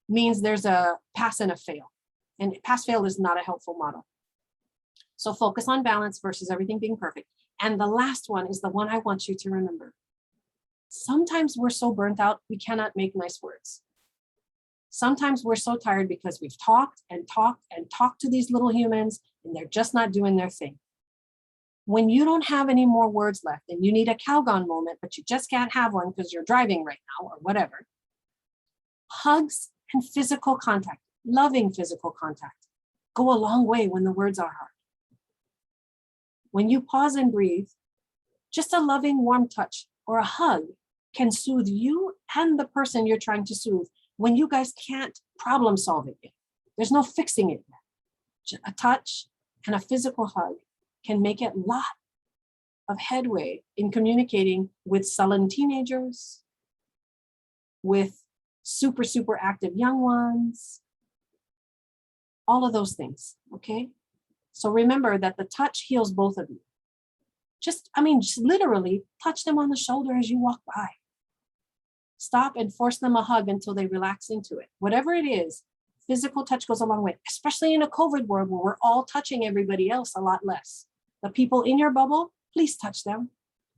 means there's a pass and a fail. And pass-fail is not a helpful model. So focus on balance versus everything being perfect. And the last one is the one I want you to remember. Sometimes we're so burnt out, we cannot make nice words. Sometimes we're so tired because we've talked and talked and talked to these little humans, and they're just not doing their thing. When you don't have any more words left and you need a Calgon moment, but you just can't have one because you're driving right now or whatever, hugs and physical contact, loving physical contact, go a long way when the words are hard. When you pause and breathe, just a loving, warm touch or a hug can soothe you and the person you're trying to soothe when you guys can't problem solve it yet. There's no fixing it yet. A touch and a physical hug can make a lot of headway in communicating with sullen teenagers, with super, super active young ones, all of those things, okay? So remember that the touch heals both of you. Just literally touch them on the shoulder as you walk by. Stop and force them a hug until they relax into it. Whatever it is, physical touch goes a long way, especially in a COVID world where we're all touching everybody else a lot less. The people in your bubble, please touch them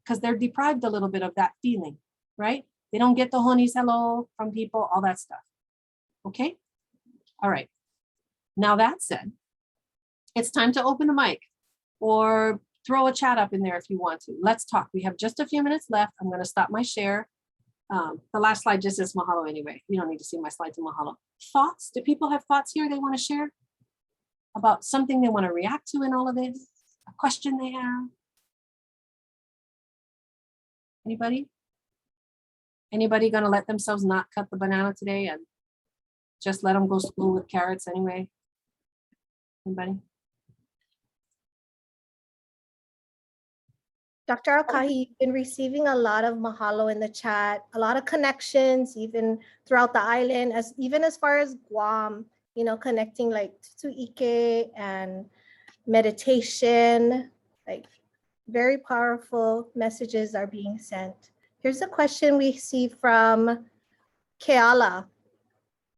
because they're deprived a little bit of that feeling, right? They don't get the honeys hello from people, all that stuff. Okay? All right. Now that said, it's time to open the mic or throw a chat up in there if you want to. Let's talk. We have just a few minutes left. I'm going to stop my share. The last slide just says Mahalo anyway. You don't need to see my slides in Mahalo. Thoughts? Do people have thoughts here they want to share about something they want to react to in all of this? A question they have? Anybody? Anybody going to let themselves not cut the banana today and just let them go to school with carrots anyway? Anybody? Dr. Aukahi, you've been receiving a lot of mahalo in the chat, a lot of connections, even throughout the island, even as far as Guam, connecting like to Ike and meditation, like Very powerful messages are being sent. Here's a question we see from Keala.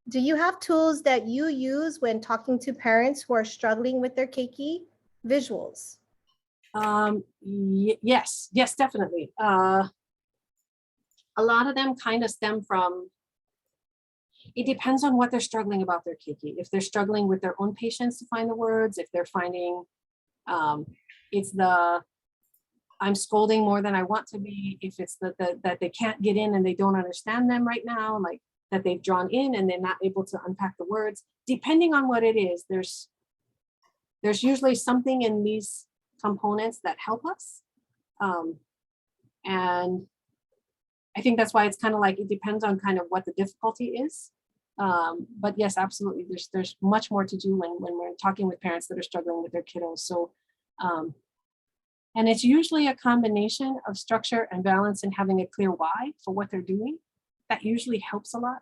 Do you have tools that you use when talking to parents who are struggling with their keiki? Visuals. Yes, definitely. A lot of them kind of stem from, it depends on what they're struggling about their keiki. If they're struggling with their own patience to find the words, if they're finding it's the I'm scolding more than I want to be, if it's that they can't get in and they don't understand them right now, like that they've drawn in and they're not able to unpack the words. Depending on what it is, there's usually something in these components that help us. And I think that's why it's kind of like, it depends on kind of what the difficulty is. But yes, absolutely. There's much more to do when we're talking with parents that are struggling with their kiddos. So, and it's usually a combination of structure and balance and having a clear why for what they're doing. That usually helps a lot.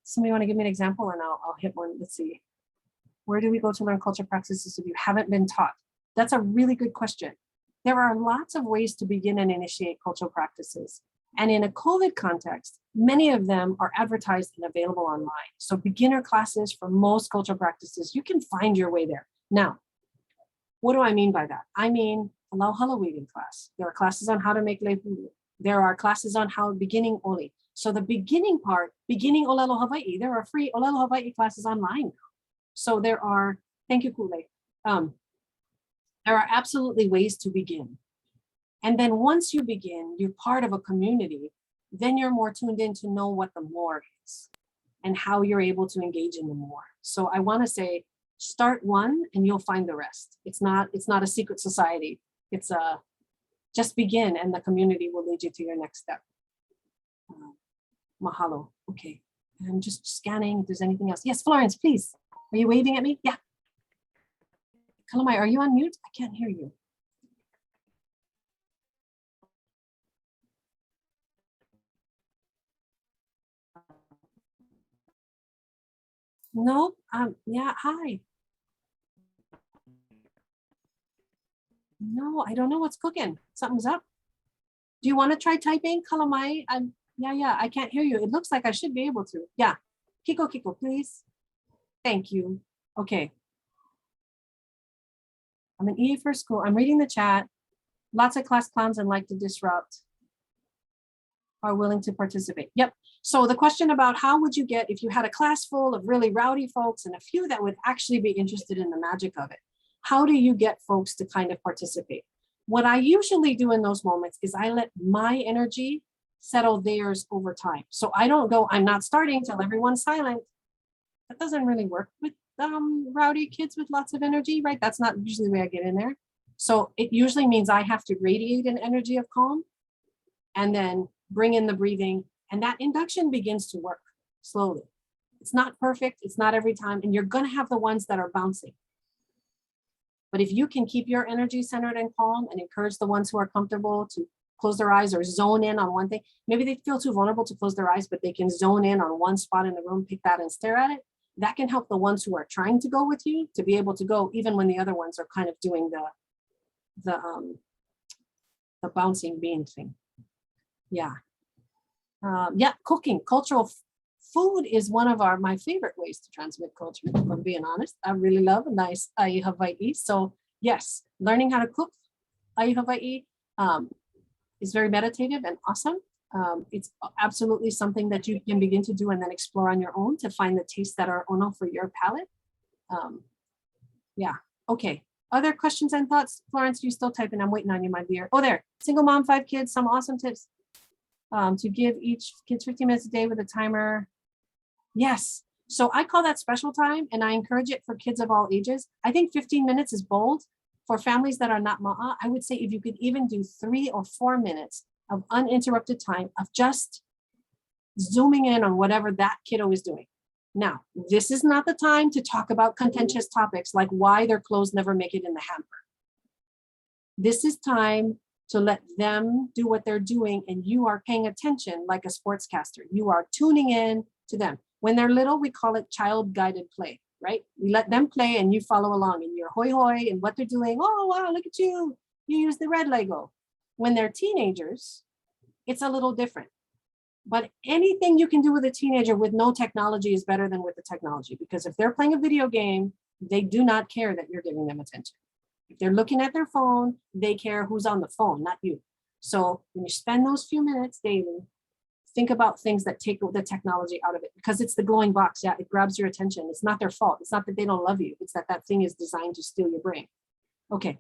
Somebody want to give me an example and I'll hit one. Let's see. Where do we go to learn culture practices if you haven't been taught? That's a really good question. There are lots of ways to begin and initiate cultural practices. And in a COVID context, many of them are advertised and available online. So beginner classes for most cultural practices, you can find your way there. Now, what do I mean by that? I mean, a lauhala weaving class. There are classes on how to make leihulu. There are classes on how beginning oli. So the beginning part, beginning Olelo Hawaii, there are free Olelo Hawaii classes online now. So there are, thank you, Kule. There are absolutely ways to begin. And then once you begin, you're part of a community, then you're more tuned in to know what the more is and how you're able to engage in the more. So I want to say, start one and you'll find the rest. It's not a secret society. It's just begin and the community will lead you to your next step. Mahalo. Okay. I'm just scanning if there's anything else. Yes, Florence, please. Are you waving at me? Yeah. Kalamai, are you on mute? I can't hear you. Nope. Yeah, hi. No, I don't know what's cooking. Something's up. Do you want to try typing, Kalamai? Yeah, I can't hear you. It looks like I should be able to. Yeah. Kiko, please. Thank you. Okay. I'm an EA for school. I'm reading the chat. Lots of class clowns and like to disrupt are willing to participate. Yep. So the question about how would you get, if you had a class full of really rowdy folks and a few that would actually be interested in the magic of it, how do you get folks to kind of participate? What I usually do in those moments is I let my energy settle theirs over time. So I don't go, I'm not starting till everyone's silent. That doesn't really work with rowdy kids with lots of energy, right? That's not usually the way I get in there. So it usually means I have to radiate an energy of calm and then bring in the breathing, and that induction begins to work slowly. It's not perfect, it's not every time, and you're gonna have the ones that are bouncing. But if you can keep your energy centered and calm and encourage the ones who are comfortable to close their eyes or zone in on one thing, maybe they feel too vulnerable to close their eyes, but they can zone in on one spot in the room, pick that and stare at it. That can help the ones who are trying to go with you to be able to go, even when the other ones are kind of doing the bouncing bean thing. Yeah. Yeah, cooking, cultural food is one of my favorite ways to transmit culture, if I'm being honest. I really love a nice ai Hawaii. So yes, learning how to cook ai Hawaii is very meditative and awesome. It's absolutely something that you can begin to do and then explore on your own to find the tastes that are ono for your palate. Yeah, okay. Other questions and thoughts? Florence, you still typing? I'm waiting on you, my dear. Oh, there, single mom, 5 kids, some awesome tips. To give each kids 15 minutes a day with a timer. Yes, so I call that special time and I encourage it for kids of all ages. I think 15 minutes is bold. For families that are not ma'a, I would say if you could even do 3 or 4 minutes of uninterrupted time of just zooming in on whatever that kiddo is doing. Now, this is not the time to talk about contentious topics like why their clothes never make it in the hamper. This is time to let them do what they're doing and you are paying attention like a sportscaster. You are tuning in to them. When they're little, we call it child guided play. right? We let them play and you follow along and you're hoi hoi and what they're doing. Oh, wow, look at you. You use the red Lego. When they're teenagers, it's a little different. But anything you can do with a teenager with no technology is better than with the technology, because if they're playing a video game, they do not care that you're giving them attention. If they're looking at their phone, they care who's on the phone, not you. So when you spend those few minutes daily, think about things that take the technology out of it, because it's the glowing box. Yeah, it grabs your attention. It's not their fault. It's not that they don't love you. It's that that thing is designed to steal your brain. Okay.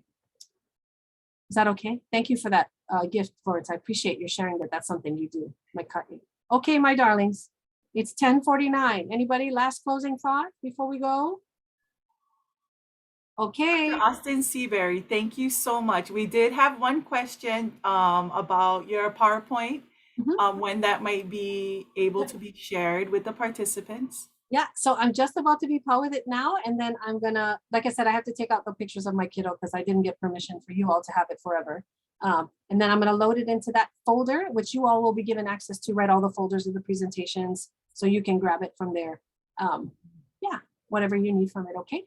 Is that okay? Thank you for that gift, Florence. I appreciate you sharing that that's something you do, McCartney. Okay, my darlings, it's 10:49. Anybody last closing thought before we go? Okay. Austin Seabury, thank you so much. We did have one question about your PowerPoint, when that might be able to be shared with the participants. Yeah, so I'm just about to be Paul with it now, and then I'm gonna, like I said, I have to take out the pictures of my kiddo because I didn't get permission for you all to have it forever. And then I'm gonna load it into that folder, which you all will be given access to, right? All the folders of the presentations, so you can grab it from there. Yeah, whatever you need from it, okay?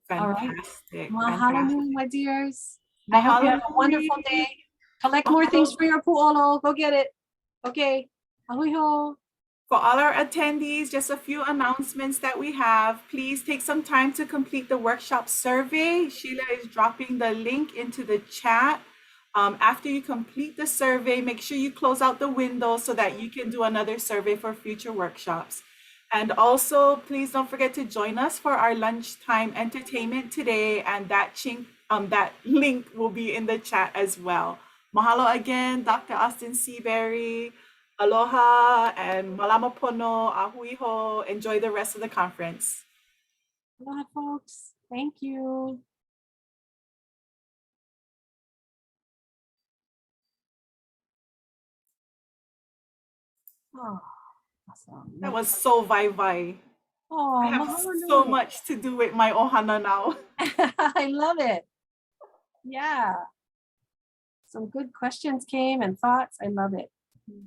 Fantastic. All right. Mahalo, Fantastic. my dears. I hope you have a wonderful day. Collect more things for your pu'olo. Go get it. Okay. Ahuiho. For all our attendees, just a few announcements that we have. Please take some time to complete the workshop survey. Sheila is dropping the link into the chat. After you complete the survey, make sure you close out the window so that you can do another survey for future workshops. And also, please don't forget to join us for our lunchtime entertainment today. And that link will be in the chat as well. Mahalo again, Dr. Austin Seabury. Aloha and malama pono, ahuiho. Enjoy the rest of the conference. Aloha, folks. Thank you. Oh, awesome. That was so vai. Oh, I have mahalo so nui. much to do with my ohana now. I love it. Yeah. Some good questions came and thoughts. I love it.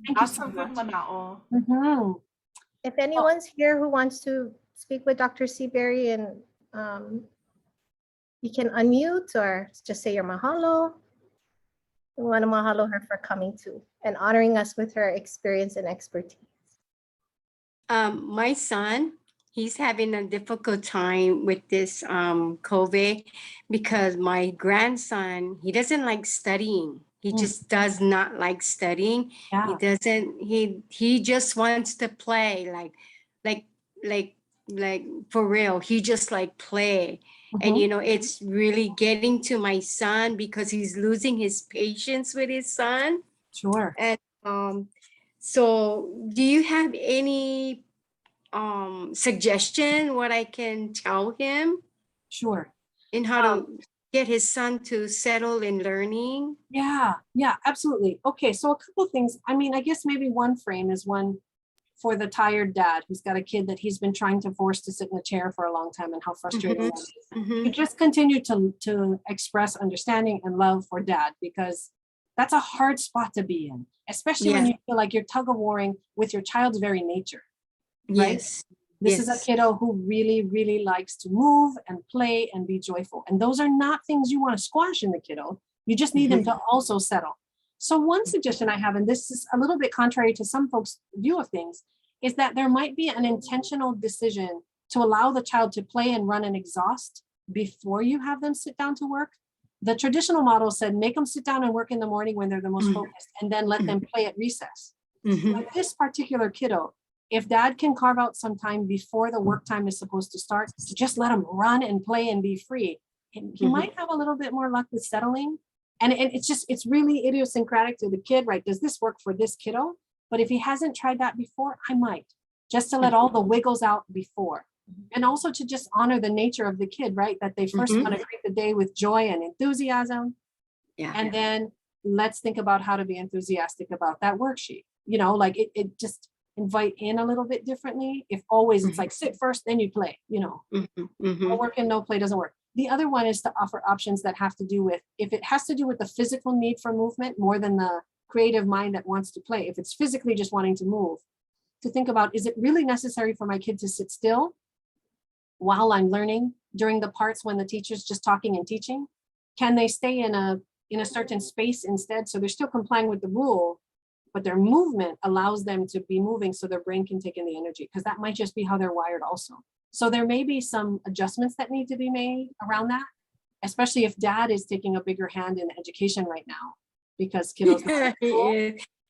Thank you Lots so of good much. manao. If anyone's here who wants to speak with Dr. Seabury, and you can unmute or just say your mahalo. We want to mahalo her for coming too and honoring us with her experience and expertise. My son, he's having a difficult time with this COVID, because my grandson, he doesn't like studying. He just does not like studying. Yeah. He doesn't, he just wants to play, like for real. He just like play. And you know, it's really getting to my son because he's losing his patience with his son. Sure. And so do you have any suggestion what I can tell him Sure. in how to get his son to settle in learning? Yeah, absolutely. Okay, so a couple of things. I mean, I guess maybe one frame is one for the tired dad who's got a kid that he's been trying to force to sit in a chair for a long time, and how frustrating that is. You just continue to express understanding and love for dad, because that's a hard spot to be in, especially when you feel like you're tug of warring with your child's very nature. Right? Yes. This is a kiddo who really, really likes to move and play and be joyful. And those are not things you want to squash in the kiddo. You just need them to also settle. So one suggestion I have, and this is a little bit contrary to some folks' view of things, is that there might be an intentional decision to allow the child to play and run and exhaust before you have them sit down to work. The traditional model said, make them sit down and work in the morning when they're the most focused, and then let them play at recess. With this particular kiddo, if dad can carve out some time before the work time is supposed to start, to just let him run and play and be free, he might have a little bit more luck with settling. And it's really idiosyncratic to the kid, right? Does this work for this kiddo? But if he hasn't tried that before, I might, just to let all the wiggles out before. And also to just honor the nature of the kid, right? That they first want to greet the day with joy and enthusiasm. And then let's think about how to be enthusiastic about that worksheet. You know, like it just invite in a little bit differently. If always it's like sit first, then you play, you know, no work and no play doesn't work. The other one is to offer options that have to do with, if it has to do with the physical need for movement more than the creative mind that wants to play, if it's physically just wanting to move, to think about, is it really necessary for my kid to sit still? while I'm learning during the parts when the teacher's just talking and teaching? Can they stay in a certain space instead? So they're still complying with the rule, but their movement allows them to be moving so their brain can take in the energy, because that might just be how they're wired also. So there may be some adjustments that need to be made around that, especially if dad is taking a bigger hand in education right now, because kiddos.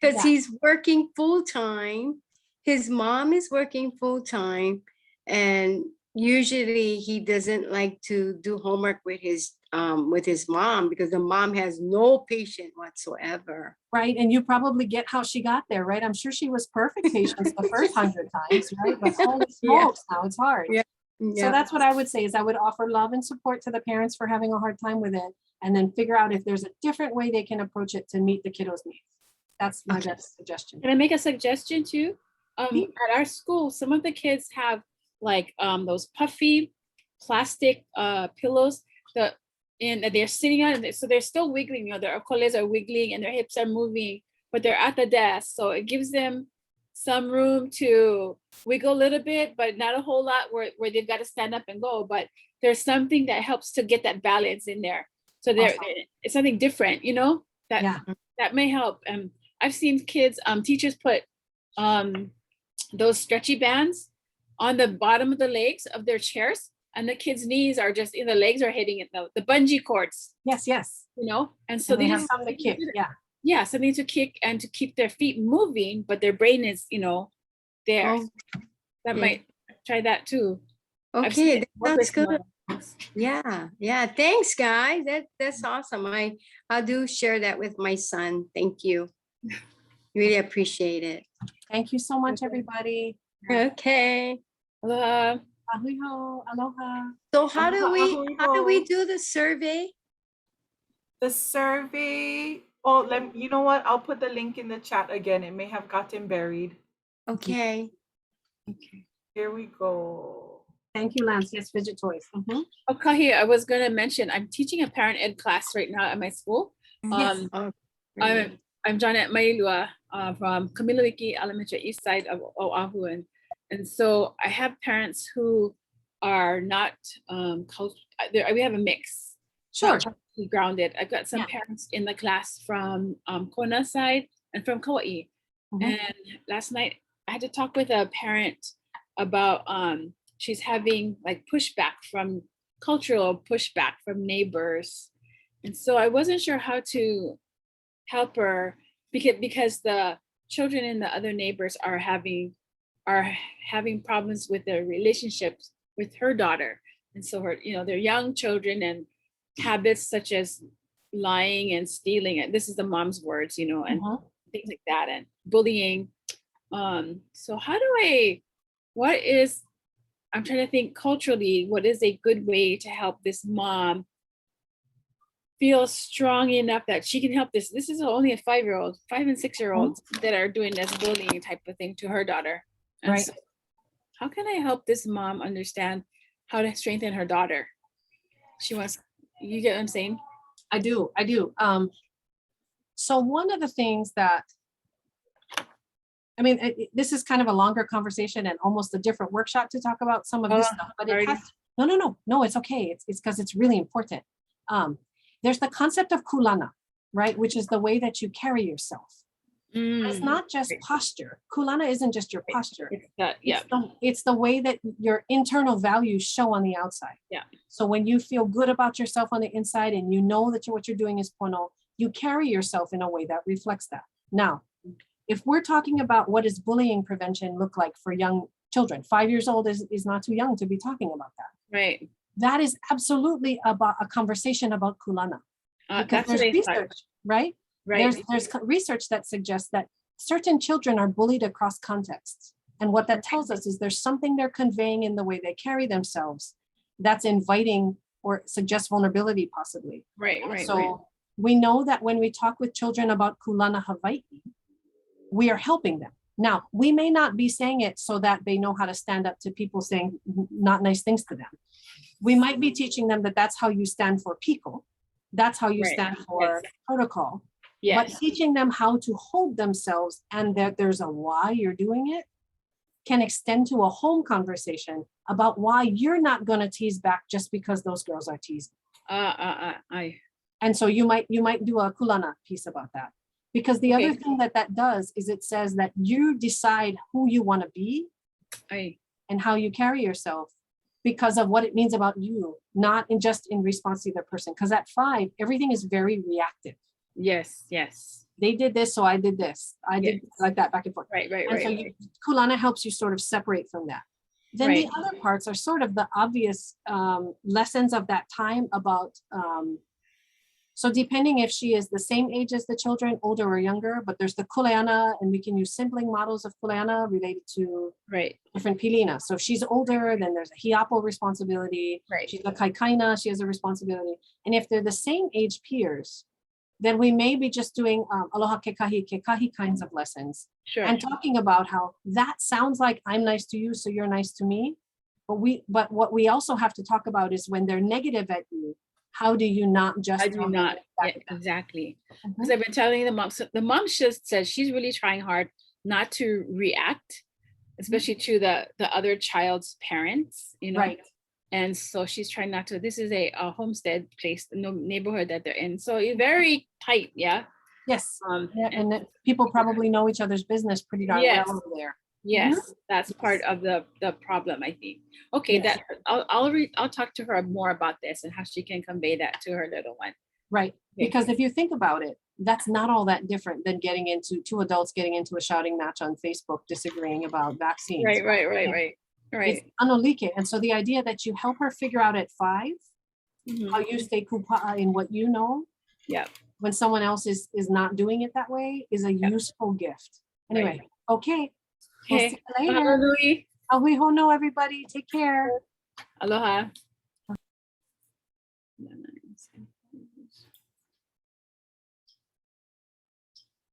Because he's working full time. His mom is working full time, and usually he doesn't like to do homework with his mom because the mom has no patience whatsoever. Right, and you probably get how she got there, right? I'm sure she was perfect patience the first 100 times, right? But holy smokes, now it's hard. Yeah. So that's what I would say, is I would offer love and support to the parents for having a hard time with it, and then figure out if there's a different way they can approach it to meet the kiddos' needs. That's my best suggestion. Can I make a suggestion too? At our school, some of the kids have like those puffy plastic pillows and they're sitting on it, so they're still wiggling. Their coles are wiggling and their hips are moving, but they're at the desk, so it gives them some room to wiggle a little bit, but not a whole lot where they've got to stand up and go. But there's something that helps to get that balance in there. So it's something different, that may help. I've seen kids, teachers put those stretchy bands on the bottom of the legs of their chairs, and the kids' knees are just the legs are hitting it, the bungee cords. Yes. And so they have something to kick. Yeah, something to kick and to keep their feet moving, but their brain is, there. Oh, that might try that too. Okay, that's good. Yeah. Thanks, guys. That's awesome. I do share that with my son. Thank you. Really appreciate it. Thank you so much, everybody. Okay. Aloha. Aloha. So how do we do the survey? The survey. Oh, you know what? I'll put the link in the chat again. It may have gotten buried. Okay. Here we go. Thank you, Lance. Yes, fidget toys. Aukahi, I was going to mention, I'm teaching a parent ed class right now at my school. Yes. I'm Janet Mailua from Kamilawiki Elementary, east side of Oahu. And so I have parents who are not, we have a mix. Sure. Grounded. I've got some parents in the class from Kona side and from Kauai. And last night I had to talk with a parent about she's having like cultural pushback from neighbors. And so I wasn't sure how to help her because the children and the other neighbors are having problems with their relationships with her daughter. And so they're young children, and habits such as lying and stealing, and this is the mom's words, and things like that, and bullying. So I'm trying to think culturally, what is a good way to help this mom feel strong enough that she can help this? This is only a 5 and 6-year-olds that are doing this bullying type of thing to her daughter. And right. So how can I help this mom understand how to strengthen her daughter? You get what I'm saying? I do. So one of the things that, this is kind of a longer conversation and almost a different workshop to talk about some of this stuff, but no, it's okay. It's because it's really important. There's the concept of kulana, right? Which is the way that you carry yourself. It's not just posture. Kulana isn't just your posture. It's the way that your internal values show on the outside. Yeah. So when you feel good about yourself on the inside and you know that what you're doing is pono, you carry yourself in a way that reflects that. Now, if we're talking about what does bullying prevention look like for young children, 5 years old is not too young to be talking about that. Right. That is absolutely about a conversation about kulana. Because there's research, right? Right. There's research that suggests that certain children are bullied across contexts. And what that tells us is there's something they're conveying in the way they carry themselves that's inviting or suggests vulnerability possibly. Right. So we know that when we talk with children about Kulana Hawaii, we are helping them. Now, we may not be saying it so that they know how to stand up to people saying not nice things to them. We might be teaching them that that's how you stand for piko. That's how you stand for protocol. But teaching them how to hold themselves and that there's a why you're doing it, can extend to a home conversation about why you're not going to tease back just because those girls are teasing. And so you might do a kulana piece about that. Because the other thing that does is it says that you decide who you want to be and how you carry yourself because of what it means about you, not just in response to the other person. Because at 5, everything is very reactive. Yes, yes. They did this, so I did this. I did like that, back and forth. Right. And so kulana helps you sort of separate from that. Then the other parts are sort of the obvious lessons of that time about, so depending if she is the same age as the children, older or younger, but there's the kuleana, and we can use sibling models of kuleana related to different pilina. So if she's older, then there's a hiapo responsibility. She's a kaikaina, she has a responsibility. And if they're the same age peers, then we may be just doing aloha kekahi kinds of lessons. And talking about how that sounds like I'm nice to you, so you're nice to me. But what we also have to talk about is when they're negative at you, how do you not just exactly? Because I've been telling the mom. So the mom just says she's really trying hard not to react, especially to the other child's parents, you know. And so she's trying not to. This is a homestead place, no neighborhood that they're in. So you're very tight, Yes. And people probably know each other's business pretty darn well over there. Yes, that's part of the problem, I think. Okay, that I'll talk to her more about this and how she can convey that to her little one. Right, because if you think about it, that's not all that different than getting into 2 adults getting into a shouting match on Facebook disagreeing about vaccines. Right. It's anolike, and so the idea that you help her figure out at 5 how you stay kupa'a in what you know. When someone else is not doing it that way is a useful gift. Anyway, okay. We'll see you later. Ahui hono, everybody. Take care. Aloha.